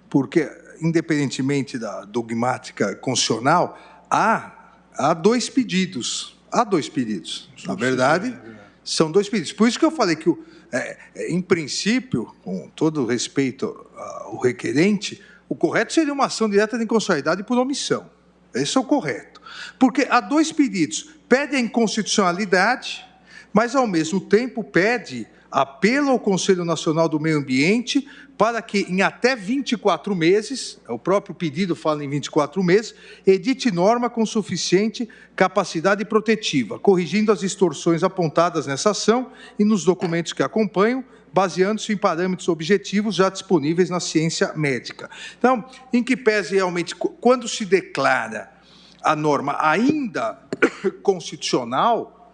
porque, independentemente da dogmática constitucional, há dois pedidos. Na verdade, são dois pedidos. Por isso que eu falei que, em princípio, com todo respeito ao requerente, o correto seria uma ação direta de inconstitucionalidade por omissão. Esse é o correto. Porque há dois pedidos. Pede a inconstitucionalidade, mas, ao mesmo tempo, pede apelo ao Conselho Nacional do Meio Ambiente para que, em até 24 meses, o próprio pedido fala em 24 meses, edite norma com suficiente capacidade protetiva, corrigindo as distorções apontadas nessa ação e nos documentos que acompanham, baseando-se em parâmetros objetivos já disponíveis na ciência médica. Então, em que pese realmente, quando se declara a norma ainda constitucional,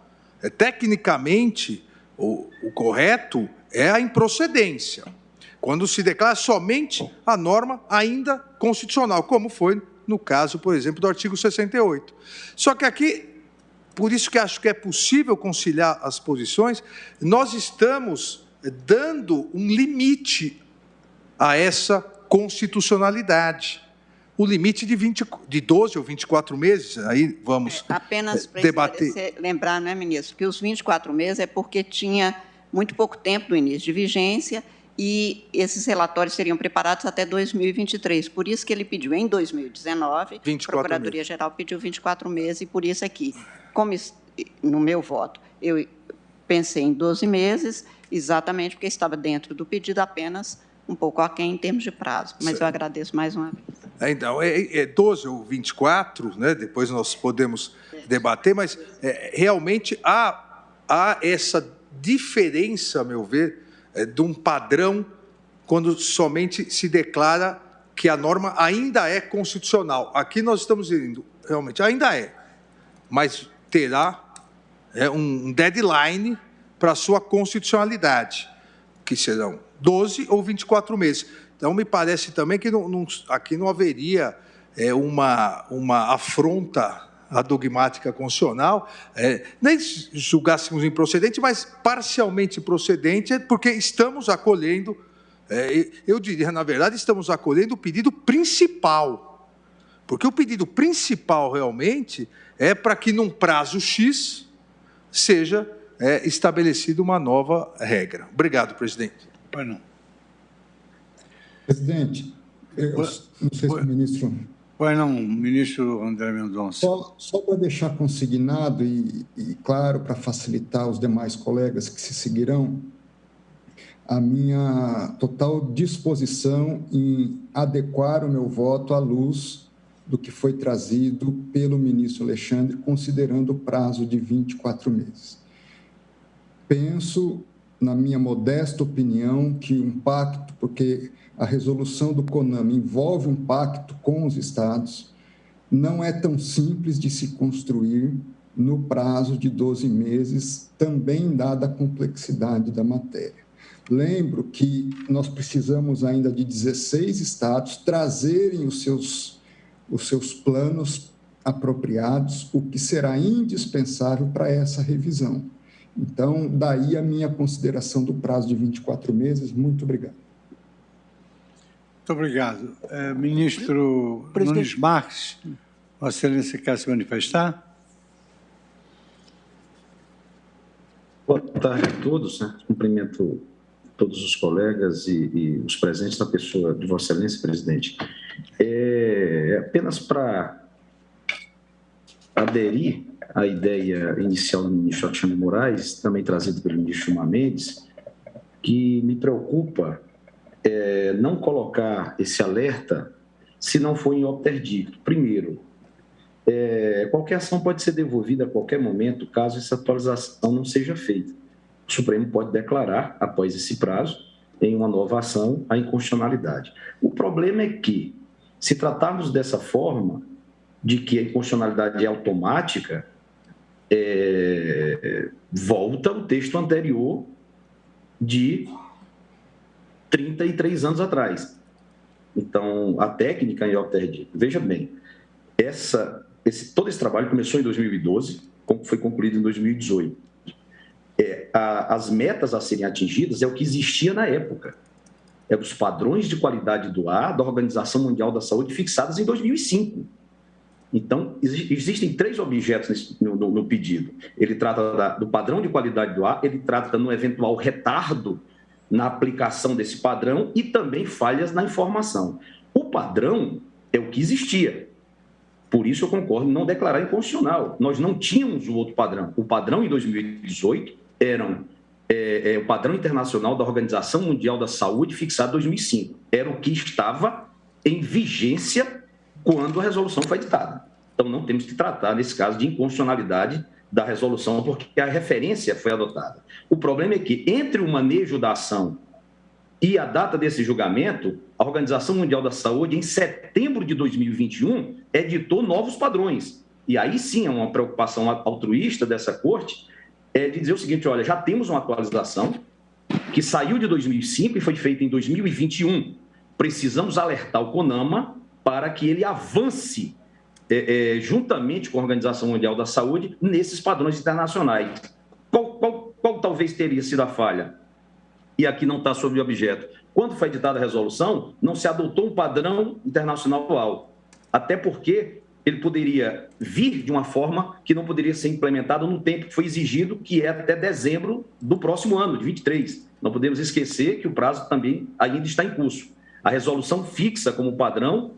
tecnicamente, o correto é a improcedência. Quando se declara somente a norma ainda constitucional, como foi no caso, por exemplo, do artigo 68. Só que aqui, por isso que acho que é possível conciliar as posições, nós estamos dando um limite a essa constitucionalidade. O limite de 12 ou 24 meses, aí vamos apenas para debater. Lembrar, não é, ministro, que os 24 meses é porque tinha muito pouco tempo do início de vigência e esses relatórios seriam preparados até 2023. Por isso que ele pediu em 2019, a Procuradoria-Geral pediu 24 meses, e por isso aqui, como no meu voto, eu pensei em 12 meses, exatamente porque estava dentro do pedido apenas um pouco aquém em termos de prazo, mas eu agradeço mais uma vez. Então, é 12 ou 24, né? Depois nós podemos debater, mas realmente há essa diferença, a meu ver, de um padrão quando somente se declara que a norma ainda é constitucional. Aqui nós estamos dizendo, realmente, ainda é, mas terá um deadline para a sua constitucionalidade, que serão 12 ou 24 meses. Então, me parece também que aqui não haveria uma afronta à dogmática constitucional, nem julgássemos improcedente, mas parcialmente procedente, porque estamos acolhendo, eu diria, na verdade, estamos acolhendo o pedido principal, porque o pedido principal, realmente, é para que, num prazo X, seja estabelecida uma nova regra. Obrigado, presidente. Bueno. Presidente, eu não sei se o ministro... Ministro André Mendonça. Só para deixar consignado e claro, para facilitar os demais colegas que se seguirão, a minha total disposição em adequar o meu voto à luz do que foi trazido pelo ministro Alexandre, considerando o prazo de 24 meses. Penso, na minha modesta opinião, que um pacto, porque a resolução do CONAMA envolve um pacto com os estados, não é tão simples de se construir no prazo de 12 meses, também dada a complexidade da matéria. Lembro que nós precisamos ainda de 16 estados trazerem os seus planos apropriados, o que será indispensável para essa revisão. Então, daí a minha consideração do prazo de 24 meses. Muito obrigado. Muito obrigado. Ministro Nunes Marques, Vossa Excelência quer se manifestar? Boa tarde a todos, né? Cumprimento todos os colegas e os presentes na pessoa de Vossa Excelência, presidente. Apenas para aderir à ideia inicial do ministro Alexandre de Moraes, também trazida pelo ministro Gilmar Mendes, que me preocupa não colocar esse alerta se não for em obterdicto. Primeiro, qualquer ação pode ser devolvida a qualquer momento, caso essa atualização não seja feita. O Supremo pode declarar, após esse prazo, em uma nova ação, a inconstitucionalidade. O problema é que, se tratarmos dessa forma, de que a inconstitucionalidade é automática, volta o texto anterior de 33 anos atrás. Então, a técnica em obterdicto, veja bem, todo esse trabalho começou em 2012, foi concluído em 2018. As metas a serem atingidas é o que existia na época. Os padrões de qualidade do ar da Organização Mundial da Saúde fixados em 2005. Então, existem 3 objetos no pedido. Ele trata do padrão de qualidade do ar, ele trata no eventual retardo na aplicação desse padrão e também falhas na informação. O padrão é o que existia. Por isso eu concordo em não declarar inconstitucional. Nós não tínhamos o outro padrão. O padrão em 2018 o padrão internacional da Organização Mundial da Saúde fixado em 2005. Era o que estava em vigência quando a resolução foi editada. Então, não temos que tratar, nesse caso, de inconstitucionalidade da resolução, porque a referência foi adotada. O problema é que, entre o manejo da ação e a data desse julgamento, a Organização Mundial da Saúde, em setembro de 2021, editou novos padrões. E aí sim é uma preocupação altruísta dessa corte, de dizer o seguinte: olha, já temos uma atualização que saiu de 2005 e foi feita em 2021. Precisamos alertar o CONAMA para que ele avance juntamente com a Organização Mundial da Saúde nesses padrões internacionais. Qual talvez teria sido a falha? E aqui não está sobre o objeto. Quando foi editada a resolução, não se adotou um padrão internacional atual. Até porque ele poderia vir de uma forma que não poderia ser implementada no tempo que foi exigido, que é até dezembro do próximo ano, de 23. Não podemos esquecer que o prazo também ainda está em curso. A resolução fixa como padrão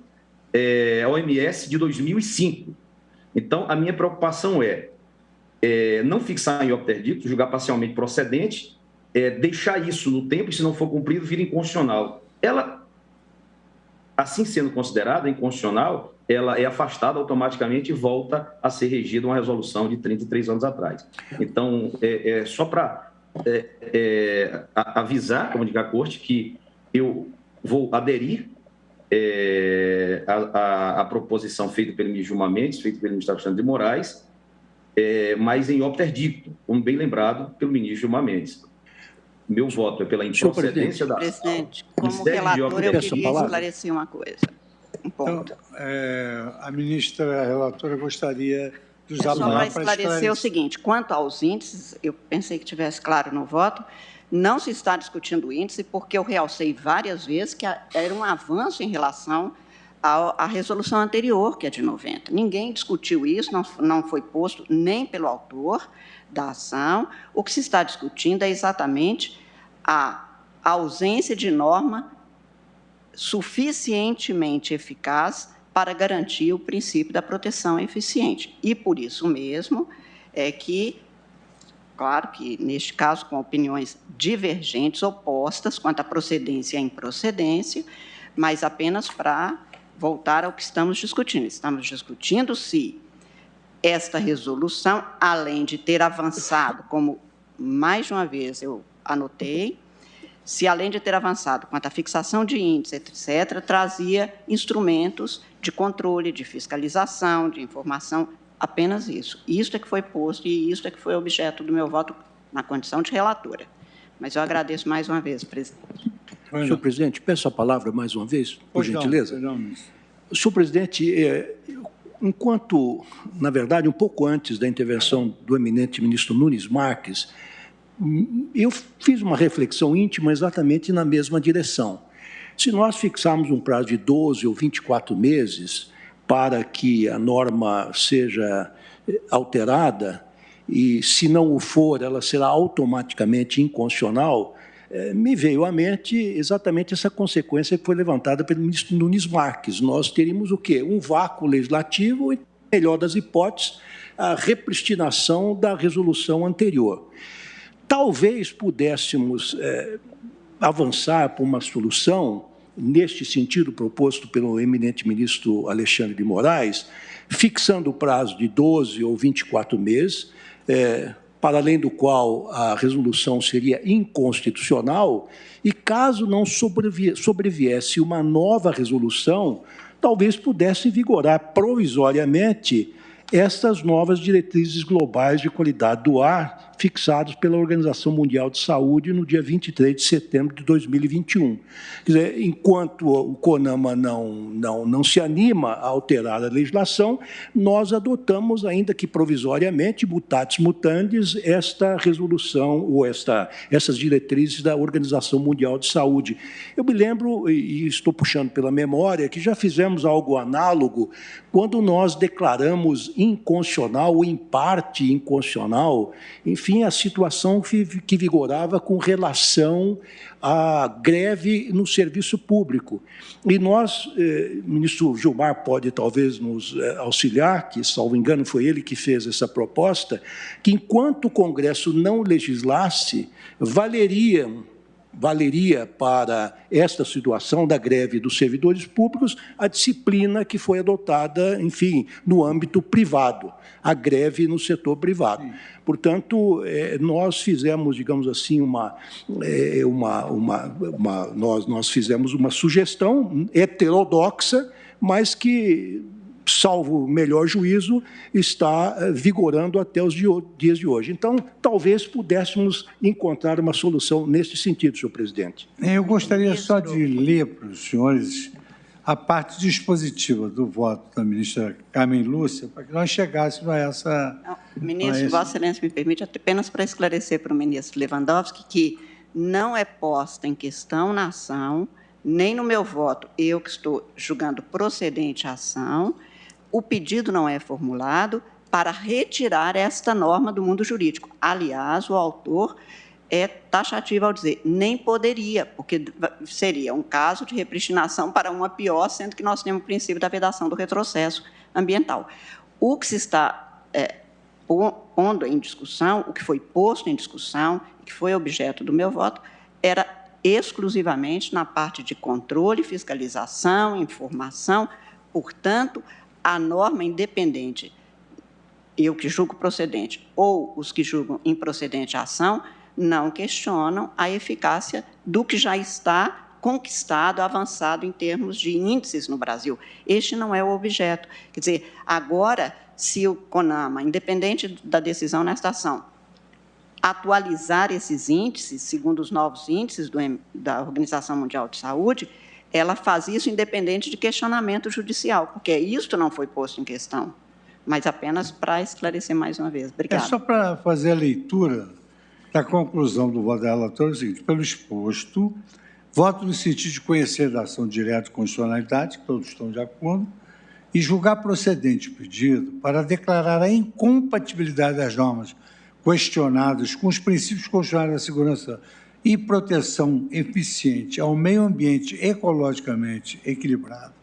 a OMS de 2005. Então, a minha preocupação não fixar em obterdicto, julgar parcialmente procedente, deixar isso no tempo e, se não for cumprido, vir inconstitucional. Ela, assim sendo considerada inconstitucional, ela é afastada automaticamente e volta a ser regida uma resolução de 33 anos atrás. Então, só para avisar, comunicar à Corte, que eu vou aderir à proposição feita pelo ministro Gilmar Mendes, feita pelo ministro Alexandre de Moraes, mas em obterdicto, como bem lembrado pelo ministro Gilmar Mendes. Meu voto é pela improcedência da ação. Presidente, como relator, eu queria esclarecer uma coisa. Um ponto. Então, a ministra relatora gostaria de usar só para esclarecer o seguinte: quanto aos índices, eu pensei que tivesse claro no voto, não se está discutindo o índice, porque eu realcei várias vezes que era um avanço em relação à resolução anterior, que é de 90. Ninguém discutiu isso, não foi posto nem pelo autor da ação. O que se está discutindo é exatamente a ausência de norma suficientemente eficaz para garantir o princípio da proteção eficiente. E, por isso mesmo, é que, claro que, neste caso, com opiniões divergentes, opostas, quanto à procedência e à improcedência, mas apenas para voltar ao que estamos discutindo. Estamos discutindo se esta resolução, além de ter avançado, como mais de uma vez eu anotei, se, além de ter avançado quanto à fixação de índices, etc., trazia instrumentos de controle, de fiscalização, de informação, apenas isso. Isso é que foi posto e isso é que foi objeto do meu voto na condição de relatora. Mas eu agradeço mais uma vez, presidente. Senhor presidente, peço a palavra mais uma vez, por gentileza. Senhor presidente, enquanto, na verdade, um pouco antes da intervenção do eminente ministro Nunes Marques, eu fiz uma reflexão íntima exatamente na mesma direção. Se nós fixarmos um prazo de 12 ou 24 meses para que a norma seja alterada, e, se não o for, ela será automaticamente inconstitucional, me veio à mente exatamente essa consequência que foi levantada pelo ministro Nunes Marques. Nós teríamos o quê? Um vácuo legislativo e, melhor das hipóteses, a repristinação da resolução anterior. Talvez pudéssemos avançar por uma solução, neste sentido proposto pelo eminente ministro Alexandre de Moraes, fixando o prazo de 12 ou 24 meses, para além do qual a resolução seria inconstitucional, e caso não sobreviesse uma nova resolução, talvez pudesse vigorar provisoriamente estas novas diretrizes globais de qualidade do ar fixadas pela Organização Mundial de Saúde no dia 23 de setembro de 2021. Quer dizer, enquanto o CONAMA não se anima a alterar a legislação, nós adotamos, ainda que provisoriamente, mutatis mutandis, esta resolução ou essas diretrizes da Organização Mundial de Saúde. Eu me lembro, e estou puxando pela memória, que já fizemos algo análogo quando nós declaramos inconstitucional ou em parte inconstitucional, enfim, a situação que vigorava com relação à greve no serviço público. E nós, o ministro Gilmar pode talvez nos auxiliar, que, salvo engano, foi ele que fez essa proposta, que enquanto o Congresso não legislasse, valeria para esta situação da greve dos servidores públicos a disciplina que foi adotada, enfim, no âmbito privado, a greve no setor privado. Sim. Portanto, nós fizemos, digamos assim, nós fizemos uma sugestão heterodoxa, mas que, salvo melhor juízo, está vigorando até os dias de hoje. Então, talvez pudéssemos encontrar uma solução nesse sentido, senhor presidente. Eu gostaria só de ler para os senhores a parte dispositiva do voto da ministra Carmen Lúcia, para que nós chegássemos a essa... Não, ministro, Vossa Excelência me permite apenas para esclarecer para o ministro Lewandowski que não é posta em questão na ação, nem no meu voto, eu que estou julgando procedente a ação, o pedido não é formulado para retirar esta norma do mundo jurídico. Aliás, o autor é taxativo ao dizer nem poderia, porque seria um caso de repristinação para uma pior, sendo que nós temos o princípio da vedação do retrocesso ambiental. O que se está pondo em discussão, o que foi posto em discussão, que foi objeto do meu voto, era exclusivamente na parte de controle, fiscalização, informação. Portanto, a norma independente, eu que julgo procedente, ou os que julgam improcedente a ação, não questionam a eficácia do que já está conquistado, avançado em termos de índices no Brasil. Este não é o objeto. Quer dizer, agora, se o CONAMA, independente da decisão nesta ação, atualizar esses índices, segundo os novos índices da Organização Mundial de Saúde, ela faz isso independente de questionamento judicial, porque isto não foi posto em questão, mas apenas para esclarecer mais uma vez. Obrigada. É só para fazer a leitura da conclusão do voto da relatora, é o seguinte: pelo exposto, voto no sentido de conhecer da ação direta de constitucionalidade, que todos estão de acordo, e julgar procedente o pedido para declarar a incompatibilidade das normas questionadas com os princípios constitucionais da segurança e proteção eficiente ao meio ambiente ecologicamente equilibrado,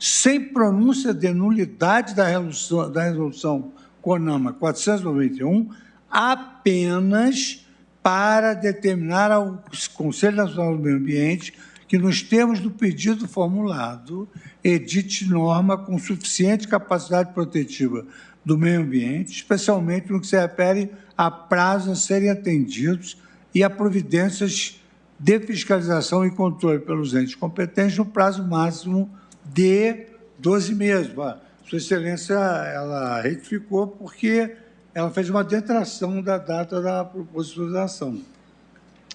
sem pronúncia de nulidade da resolução CONAMA 491, apenas para determinar ao Conselho Nacional do Meio Ambiente que, nos termos do pedido formulado, edite norma com suficiente capacidade protetiva do meio ambiente, especialmente no que se refere a prazos a serem atendidos e a providências de fiscalização e controle pelos entes competentes no prazo máximo de 12 meses. Sua Excelência, ela retificou porque ela fez uma detração da data da proposição da ação.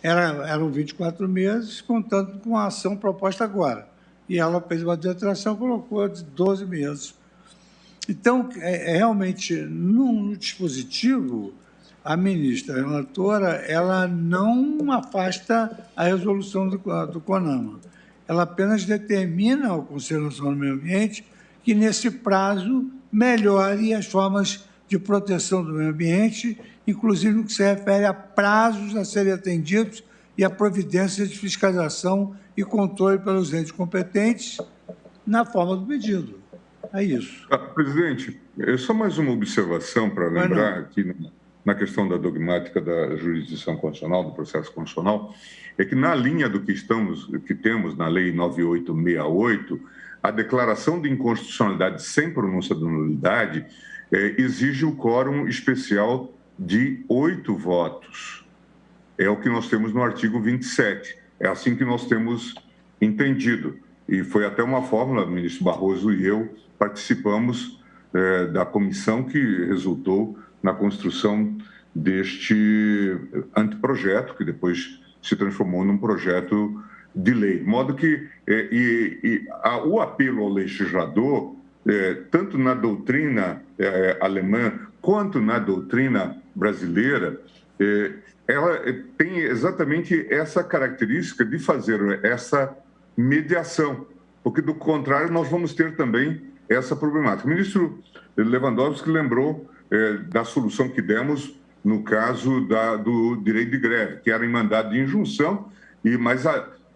Eram 24 meses, contando com a ação proposta agora. E ela fez uma detração, colocou de 12 meses. Então, realmente, no dispositivo, a ministra relatora, ela não afasta a resolução do CONAMA. Ela apenas determina ao Conselho Nacional do Meio Ambiente que, nesse prazo, melhore as formas de proteção do meio ambiente, inclusive no que se refere a prazos a serem atendidos e a providências de fiscalização e controle pelos entes competentes na forma do pedido. É isso. Presidente, só mais uma observação para lembrar aqui na questão da dogmática da jurisdição constitucional, do processo constitucional, é que na linha do que temos na Lei 9868, a declaração de inconstitucionalidade sem pronúncia de nulidade exige o quórum especial de 8 votos. É o que nós temos no artigo 27. É assim que nós temos entendido. E foi até uma fórmula, o ministro Barroso e eu participamos da comissão que resultou na construção deste anteprojeto, que depois se transformou num projeto de lei. De modo que o apelo ao legislador, tanto na doutrina alemã quanto na doutrina brasileira, ela tem exatamente essa característica de fazer essa mediação, porque, do contrário, nós vamos ter também essa problemática. O ministro Lewandowski lembrou da solução que demos no caso do direito de greve, que era em mandado de injunção, mas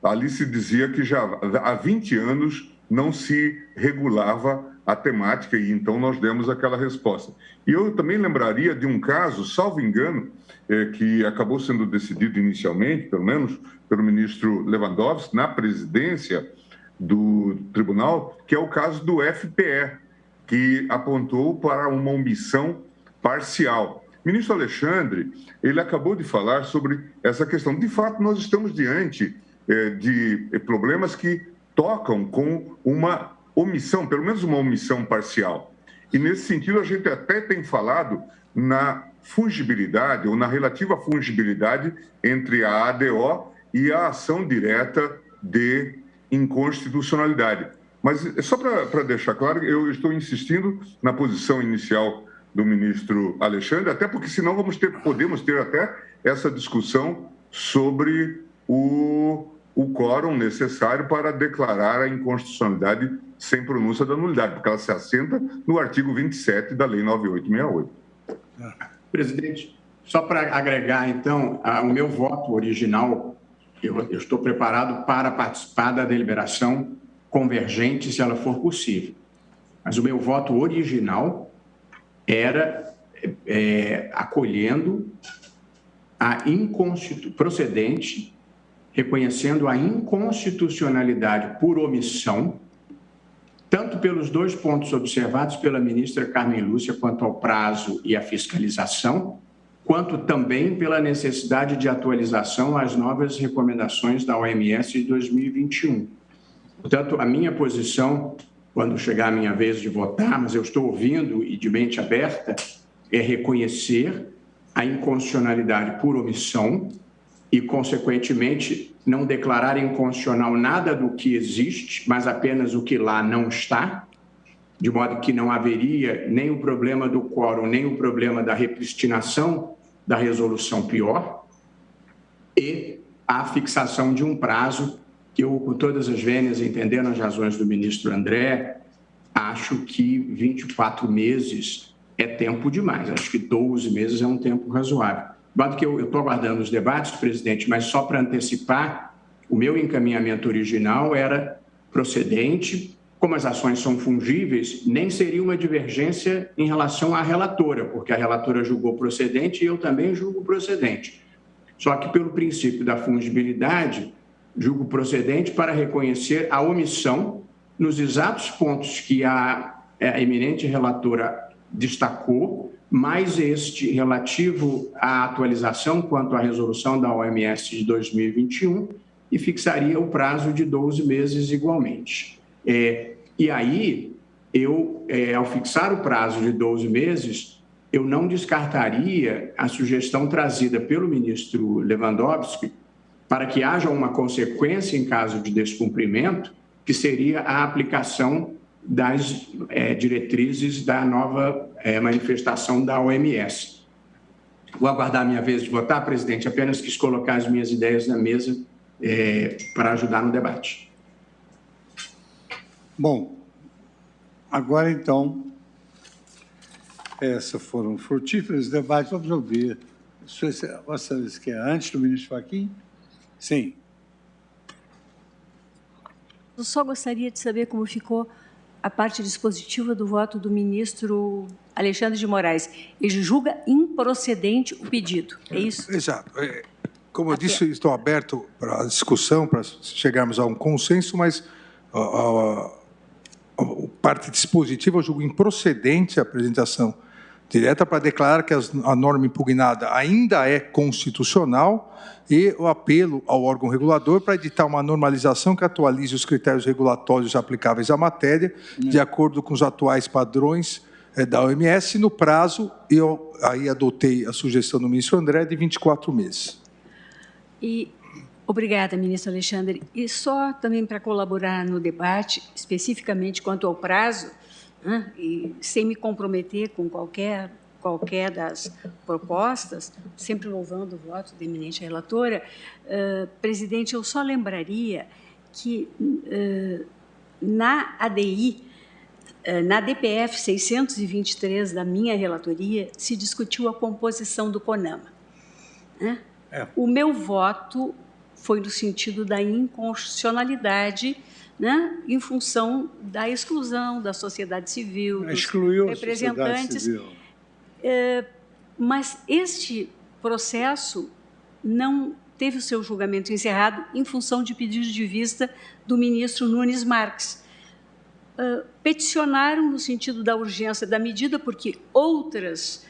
ali se dizia que já há 20 anos não se regulava a temática, e então nós demos aquela resposta. E eu também lembraria de um caso, salvo engano, que acabou sendo decidido inicialmente, pelo menos pelo ministro Lewandowski, na presidência do tribunal, que é o caso do FPE, que apontou para uma omissão parcial. O ministro Alexandre, ele acabou de falar sobre essa questão. De fato, nós estamos diante de problemas que tocam com uma omissão, pelo menos uma omissão parcial. E, nesse sentido, a gente até tem falado na fungibilidade, ou na relativa fungibilidade entre a ADO e a ação direta de inconstitucionalidade. Mas, só para deixar claro, eu estou insistindo na posição inicial do ministro Alexandre, até porque senão podemos ter até essa discussão sobre o quórum necessário para declarar a inconstitucionalidade sem pronúncia da nulidade, porque ela se assenta no artigo 27 da Lei 9868. Presidente, só para agregar, então, o meu voto original, eu estou preparado para participar da deliberação convergente, se ela for possível. Mas o meu voto original era acolhendo a procedente, reconhecendo a inconstitucionalidade por omissão, tanto pelos 2 pontos observados pela ministra Carmen Lúcia quanto ao prazo e a fiscalização, quanto também pela necessidade de atualização às novas recomendações da OMS de 2021. Portanto, a minha posição, quando chegar a minha vez de votar, mas eu estou ouvindo e de mente aberta, é reconhecer a inconstitucionalidade por omissão e, consequentemente, não declarar inconstitucional nada do que existe, mas apenas o que lá não está, de modo que não haveria nem o problema do quórum, nem o problema da repristinação da resolução pior, e a fixação de um prazo que eu, com todas as vênias, entendendo as razões do ministro André, acho que 24 meses é tempo demais. Acho que 12 meses é um tempo razoável. De modo que eu estou aguardando os debates, presidente, mas só para antecipar, o meu encaminhamento original era procedente. Como as ações são fungíveis, nem seria uma divergência em relação à relatora, porque a relatora julgou procedente e eu também julgo procedente. Só que, pelo princípio da fungibilidade, julgo procedente para reconhecer a omissão nos exatos pontos que a eminente relatora destacou, mais este relativo à atualização quanto à resolução da OMS de 2021 e fixaria o prazo de 12 meses igualmente. E aí, ao fixar o prazo de 12 meses, eu não descartaria a sugestão trazida pelo ministro Lewandowski para que haja uma consequência em caso de descumprimento, que seria a aplicação das diretrizes da nova manifestação da OMS. Vou aguardar a minha vez de votar, presidente, apenas quis colocar as minhas ideias na mesa para ajudar no debate. Bom, agora então Essas foram frutíferos debates. Vamos ouvir. Vossa Excelência quer antes do ministro Fachin? Sim. Eu só gostaria de saber como ficou a parte dispositiva do voto do ministro Alexandre de Moraes. Ele julga improcedente o pedido, é isso? Exato. Como eu disse, estou aberto para a discussão, para chegarmos a um consenso, mas a parte dispositiva eu julgo improcedente a apresentação direta para declarar que a norma impugnada ainda é constitucional e o apelo ao órgão regulador para editar uma normalização que atualize os critérios regulatórios aplicáveis à matéria, de acordo com os atuais padrões da OMS, no prazo, eu aí adotei a sugestão do ministro André, de 24 meses. Obrigada, ministro Alexandre. E só também para colaborar no debate, especificamente quanto ao prazo, né, e sem me comprometer com qualquer das propostas, sempre louvando o voto da eminente relatora, presidente, eu só lembraria que na ADI, na DPF 623 da minha relatoria, se discutiu a composição do CONAMA, né? O meu voto foi no sentido da inconstitucionalidade, né, em função da exclusão da sociedade civil, dos representantes. Mas este processo não teve o seu julgamento encerrado em função de pedido de vista do ministro Nunes Marques. Peticionaram no sentido da urgência da medida, porque outras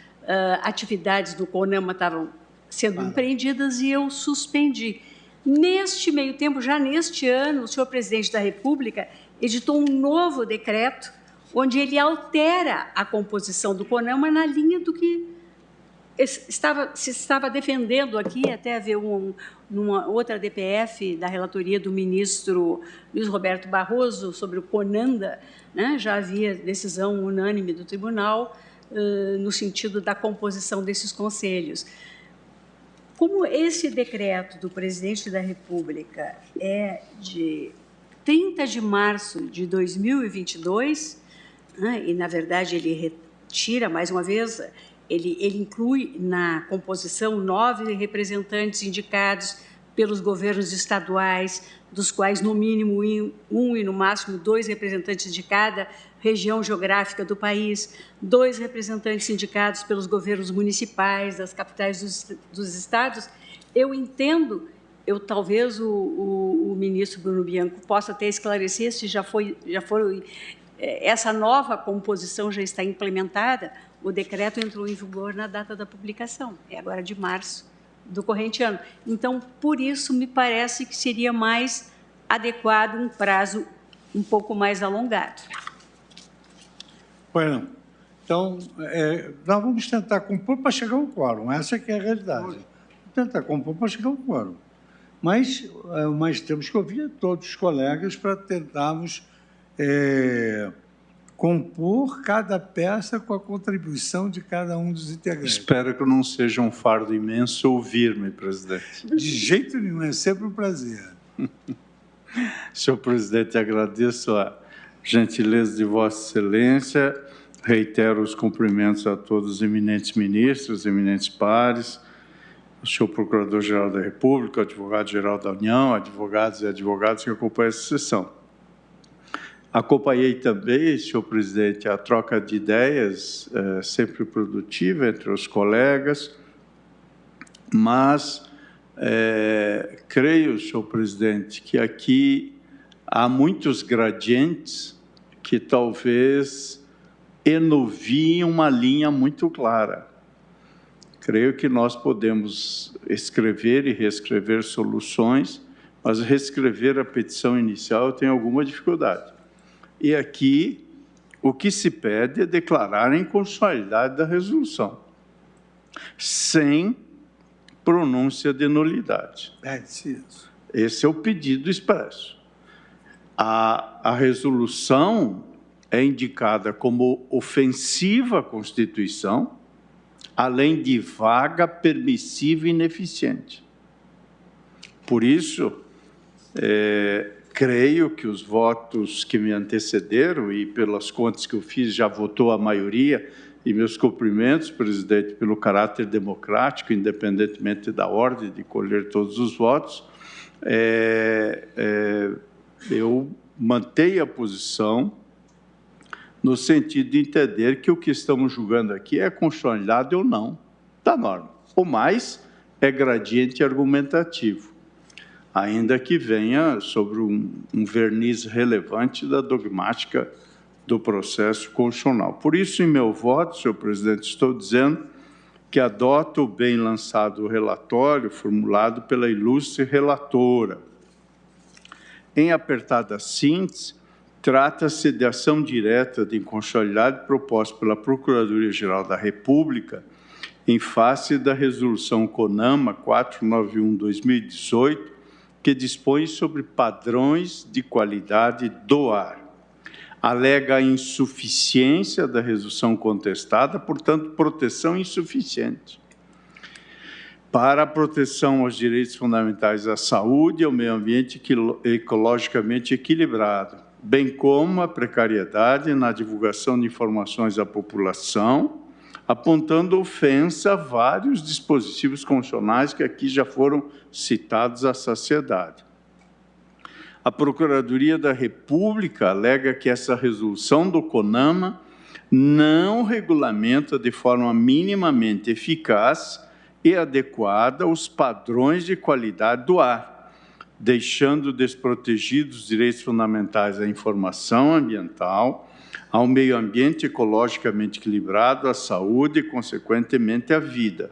atividades do CONAMA estavam sendo empreendidas e eu suspendi. Neste meio tempo, já neste ano, o senhor presidente da República editou um novo decreto onde ele altera a composição do CONAMA na linha do que se estava defendendo aqui, até haver numa outra DPF da relatoria do ministro Luiz Roberto Barroso sobre o CONANDA, né, já havia decisão unânime do tribunal no sentido da composição desses conselhos. Como esse decreto do presidente da República é de 30 de março de 2022, né, e, na verdade, ele retira, mais uma vez, ele inclui na composição 9 representantes indicados pelos governos estaduais, dos quais, no mínimo, um e, no máximo, 2 representantes de cada região geográfica do país, 2 representantes indicados pelos governos municipais, das capitais dos estados. Eu entendo, talvez o ministro Bruno Bianco possa até esclarecer se já foi essa nova composição já está implementada. O decreto entrou em vigor na data da publicação, é agora de março do corrente ano. Então, por isso, me parece que seria mais adequado um prazo um pouco mais alongado. Bueno, então, nós vamos tentar compor para chegar ao quórum, essa que é a realidade. Vamos tentar compor para chegar ao quórum. Mas temos que ouvir todos os colegas para tentarmos compor cada peça com a contribuição de cada um dos integrantes. Espero que não seja um fardo imenso ouvir-me, presidente. De jeito nenhum, é sempre um prazer. Senhor presidente, agradeço a gentileza de Vossa Excelência, reitero os cumprimentos a todos os eminentes ministros, eminentes pares, o senhor Procurador-Geral da República, o Advogado-Geral da União, advogados e advogadas que acompanham essa sessão. Acompanhei também, senhor presidente, a troca de ideias sempre produtiva entre os colegas, mas creio, senhor presidente, que aqui há muitos gradientes que talvez enuviem uma linha muito clara. Creio que nós podemos escrever e reescrever soluções, mas reescrever a petição inicial eu tenho alguma dificuldade. E aqui o que se pede é declarar a inconstitucionalidade da resolução, sem pronúncia de nulidade. Esse é o pedido expresso. A resolução é indicada como ofensiva à Constituição, além de vaga, permissiva e ineficiente. Por isso, creio que os votos que me antecederam, e pelas contas que eu fiz, já votou a maioria, e meus cumprimentos, presidente, pelo caráter democrático, independentemente da ordem de colher todos os votos. Eu mantenho a posição no sentido de entender que o que estamos julgando aqui é a constitucionalidade ou não da norma. O mais é gradiente argumentativo, ainda que venha sobre um verniz relevante da dogmática do processo constitucional. Por isso, em meu voto, senhor presidente, estou dizendo que adoto o bem lançado relatório formulado pela ilustre relatora. Em apertada síntese, trata-se de ação direta de inconstitucionalidade proposta pela Procuradoria-Geral da República em face da resolução CONAMA 491/2018, que dispõe sobre padrões de qualidade do ar. Alega a insuficiência da resolução contestada, portanto, proteção insuficiente para a proteção aos direitos fundamentais à saúde e ao meio ambiente ecologicamente equilibrado, bem como a precariedade na divulgação de informações à população, apontando ofensa a vários dispositivos constitucionais que aqui já foram citados à saciedade. A Procuradoria da República alega que essa resolução do CONAMA não regulamenta de forma minimamente eficaz e adequada os padrões de qualidade do ar, deixando desprotegidos os direitos fundamentais à informação ambiental, ao meio ambiente ecologicamente equilibrado, à saúde e, consequentemente, à vida.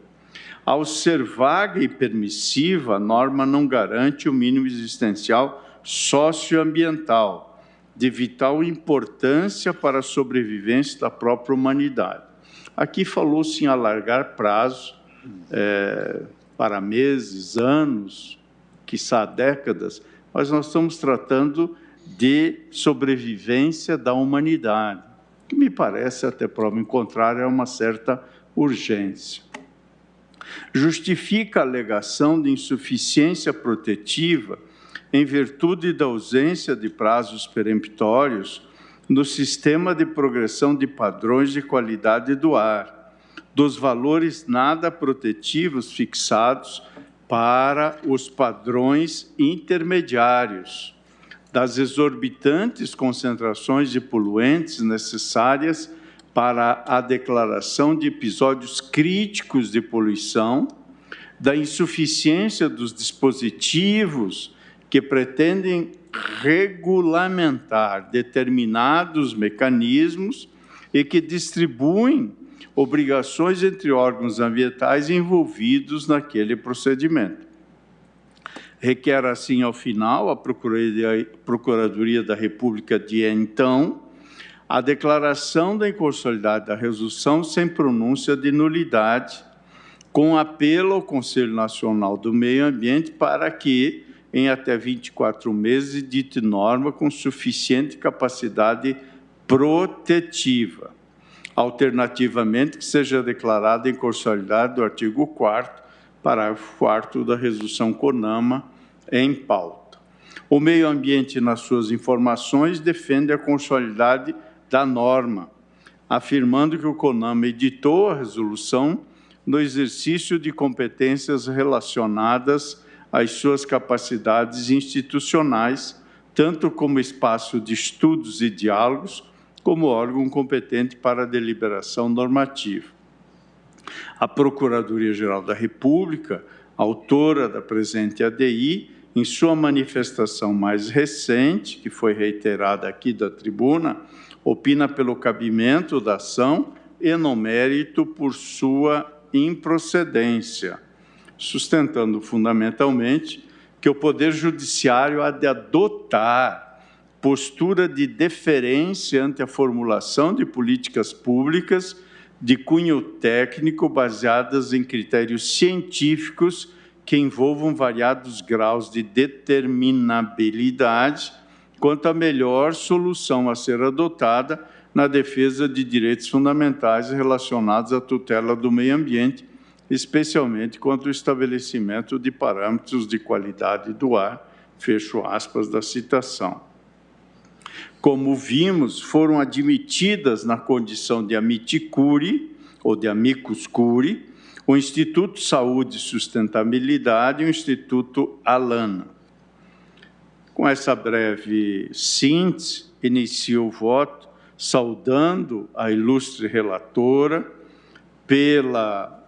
Ao ser vaga e permissiva, a norma não garante o mínimo existencial socioambiental, de vital importância para a sobrevivência da própria humanidade. Aqui falou-se em alargar prazo para meses, anos, quiçá décadas, mas nós estamos tratando de sobrevivência da humanidade, que me parece, até prova em contrário, é uma certa urgência. Justifica a alegação de insuficiência protetiva em virtude da ausência de prazos peremptórios no sistema de progressão de padrões de qualidade do ar, dos valores nada protetivos fixados para os padrões intermediários, das exorbitantes concentrações de poluentes necessárias para a declaração de episódios críticos de poluição, da insuficiência dos dispositivos que pretendem regulamentar determinados mecanismos e que distribuem obrigações entre órgãos ambientais envolvidos naquele procedimento. Requer, assim, ao final, a Procuradoria da República de então, a declaração da inconstitucionalidade da resolução sem pronúncia de nulidade, com apelo ao Conselho Nacional do Meio Ambiente para que, em até 24 meses, edite norma com suficiente capacidade protetiva. Alternativamente, que seja declarada a inconstitucionalidade do artigo 4º, parágrafo 4º da resolução CONAMA em pauta. O meio ambiente, nas suas informações, defende a constitucionalidade da norma, afirmando que o CONAMA editou a resolução no exercício de competências relacionadas às suas capacidades institucionais, tanto como espaço de estudos e diálogos, como órgão competente para a deliberação normativa. A Procuradoria-Geral da República, autora da presente ADI, em sua manifestação mais recente, que foi reiterada aqui da tribuna, opina pelo cabimento da ação e no mérito por sua improcedência, sustentando fundamentalmente que o Poder Judiciário há de adotar postura de deferência ante a formulação de políticas públicas de cunho técnico baseadas em critérios científicos que envolvam variados graus de determinabilidade quanto à melhor solução a ser adotada na defesa de direitos fundamentais relacionados à tutela do meio ambiente, especialmente quanto ao estabelecimento de parâmetros de qualidade do ar, fecho aspas da citação. Como vimos, foram admitidas na condição de amicus curiae, ou de amicus curiae, o Instituto Saúde e Sustentabilidade e o Instituto Alana. Com essa breve síntese, inicio o voto saudando a ilustre relatora pela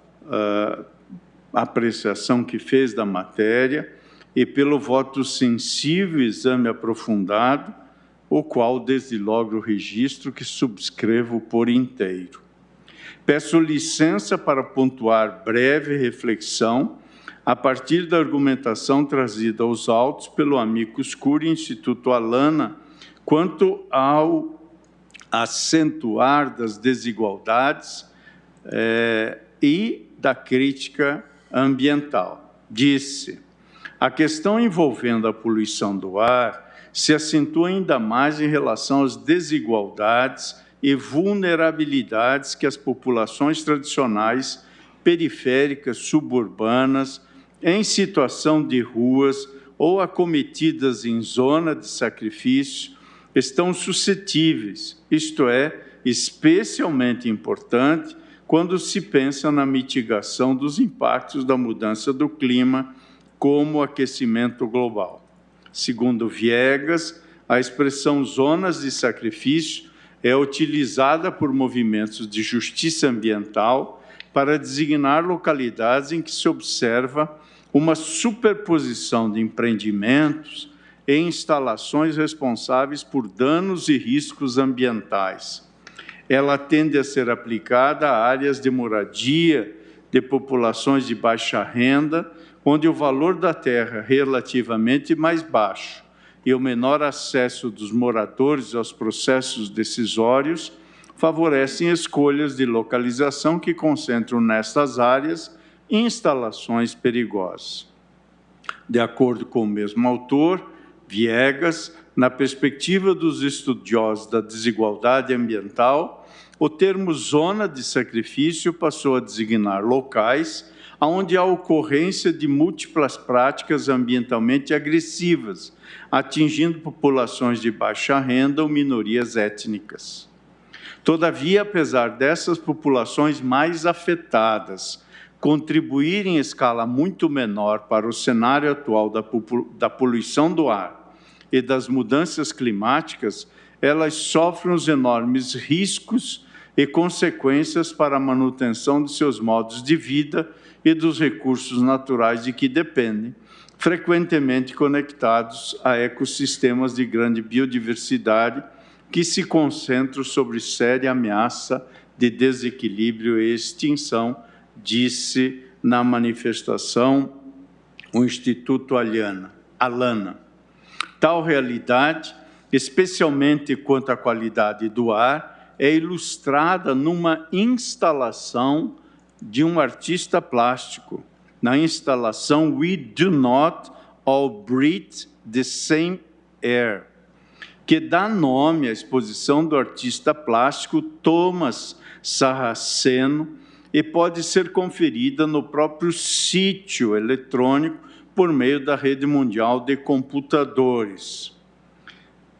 apreciação que fez da matéria e pelo voto sensível e exame aprofundado, o qual, desde logo, registro que subscrevo por inteiro. Peço licença para pontuar breve reflexão a partir da argumentação trazida aos autos pelo amicus curiae Instituto Alana quanto ao acentuar das desigualdades e da crítica ambiental. Disse: a questão envolvendo a poluição do ar se acentua ainda mais em relação às desigualdades e vulnerabilidades que as populações tradicionais, periféricas, suburbanas, em situação de ruas ou acometidas em zona de sacrifício, estão suscetíveis, isto é, especialmente importante quando se pensa na mitigação dos impactos da mudança do clima, como o aquecimento global. Segundo Viegas, a expressão zonas de sacrifício é utilizada por movimentos de justiça ambiental para designar localidades em que se observa uma superposição de empreendimentos e instalações responsáveis por danos e riscos ambientais. Ela tende a ser aplicada a áreas de moradia de populações de baixa renda, onde o valor da terra é relativamente mais baixo e o menor acesso dos moradores aos processos decisórios favorecem escolhas de localização que concentram nestas áreas instalações perigosas. De acordo com o mesmo autor, Viegas, na perspectiva dos estudiosos da desigualdade ambiental, o termo zona de sacrifício passou a designar locais onde há ocorrência de múltiplas práticas ambientalmente agressivas, atingindo populações de baixa renda ou minorias étnicas. Todavia, apesar dessas populações mais afetadas contribuírem em escala muito menor para o cenário atual da poluição do ar e das mudanças climáticas, elas sofrem os enormes riscos e consequências para a manutenção de seus modos de vida e dos recursos naturais de que dependem, frequentemente conectados a ecossistemas de grande biodiversidade que se concentram sobre séria ameaça de desequilíbrio e extinção, disse na manifestação o Instituto Alana. Tal realidade, especialmente quanto à qualidade do ar, é ilustrada numa instalação de um artista plástico, na instalação We Do Not All Breathe the Same Air, que dá nome à exposição do artista plástico Thomas Sarraceno e pode ser conferida no próprio sítio eletrônico por meio da Rede Mundial de Computadores.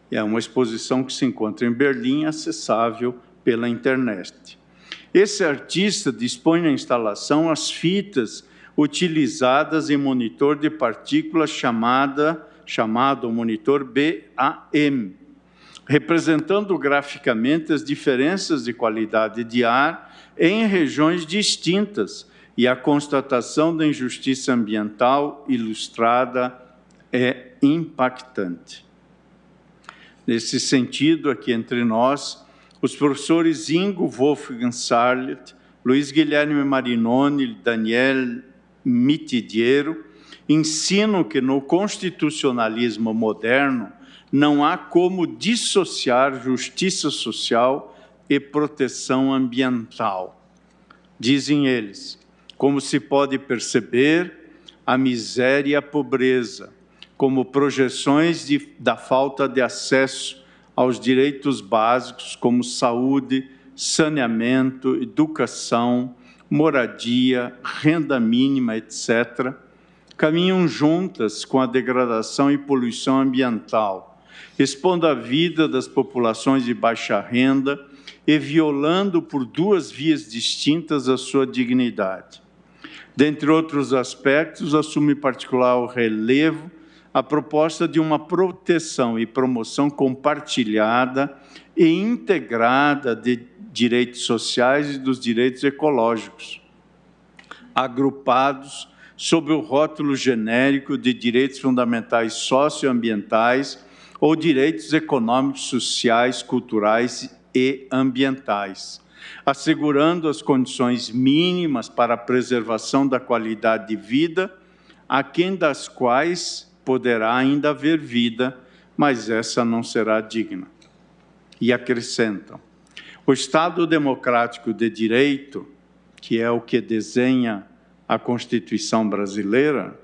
É uma exposição que se encontra em Berlim, acessável pela internet. Esse artista dispõe na instalação as fitas utilizadas em monitor de partículas chamado monitor BAM, representando graficamente as diferenças de qualidade de ar em regiões distintas, e a constatação da injustiça ambiental ilustrada é impactante. Nesse sentido, aqui entre nós, os professores Ingo Wolfgang Sarlet, Luiz Guilherme Marinoni e Daniel Mitidiero ensinam que no constitucionalismo moderno não há como dissociar justiça social e proteção ambiental. Dizem eles, como se pode perceber, a miséria e a pobreza, como projeções da falta de acesso aos direitos básicos como saúde, saneamento, educação, moradia, renda mínima, etc., caminham juntas com a degradação e poluição ambiental, expondo a vida das populações de baixa renda e violando por duas vias distintas a sua dignidade. Dentre outros aspectos, assume particular o relevo a proposta de uma proteção e promoção compartilhada e integrada de direitos sociais e dos direitos ecológicos, agrupados sob o rótulo genérico de direitos fundamentais socioambientais ou direitos econômicos, sociais, culturais e ambientais, assegurando as condições mínimas para a preservação da qualidade de vida, aquém das quais poderá ainda haver vida, mas essa não será digna. E acrescentam: o Estado democrático de direito, que é o que desenha a Constituição brasileira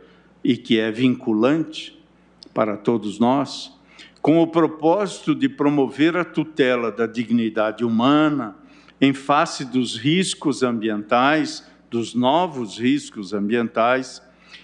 e que é vinculante para todos nós, com o propósito de promover a tutela da dignidade humana em face dos riscos ambientais, dos novos riscos ambientais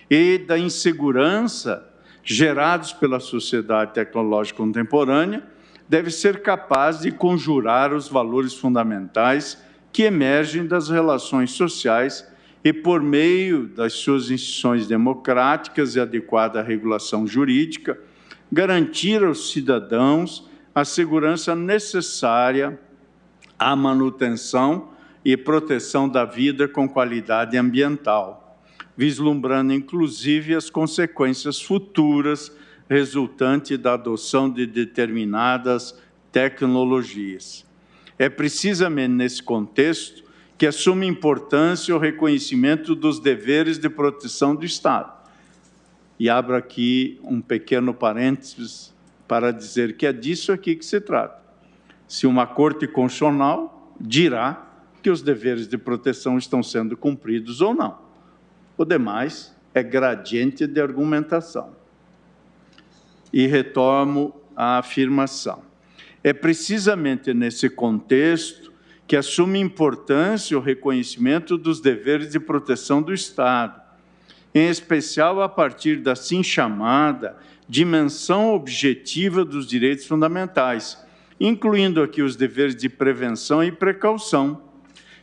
e da insegurança gerados pela sociedade tecnológica contemporânea, deve ser capaz de conjurar os valores fundamentais que emergem das relações sociais e, por meio das suas instituições democráticas e adequada regulação jurídica, garantir aos cidadãos a segurança necessária à manutenção e proteção da vida com qualidade ambiental, vislumbrando, inclusive, as consequências futuras resultantes da adoção de determinadas tecnologias. É precisamente nesse contexto que assume importância o reconhecimento dos deveres de proteção do Estado. E abro aqui um pequeno parênteses para dizer que é disso aqui que se trata. Se uma Corte Constitucional dirá que os deveres de proteção estão sendo cumpridos ou não. O demais é gradiente de argumentação. E retomo a afirmação. É precisamente nesse contexto que assume importância o reconhecimento dos deveres de proteção do Estado, em especial a partir da assim chamada dimensão objetiva dos direitos fundamentais, incluindo aqui os deveres de prevenção e precaução,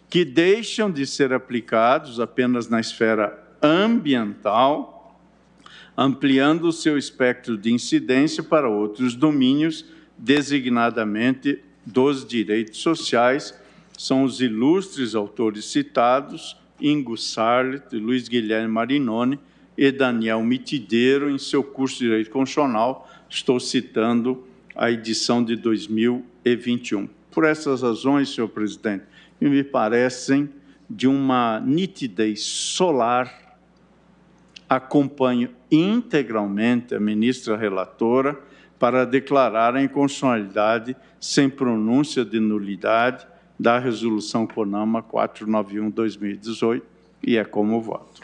que deixam de ser aplicados apenas na esfera ambiental, ampliando o seu espectro de incidência para outros domínios, designadamente dos direitos sociais. São os ilustres autores citados, Ingo Sarlet, Luiz Guilherme Marinoni e Daniel Mitideiro, em seu curso de Direito Constitucional. Estou citando a edição de 2021. Por essas razões, senhor presidente, me parecem de uma nitidez solar, acompanho integralmente a ministra relatora para declarar a inconstitucionalidade sem pronúncia de nulidade da Resolução CONAMA 491/2018, e é como voto.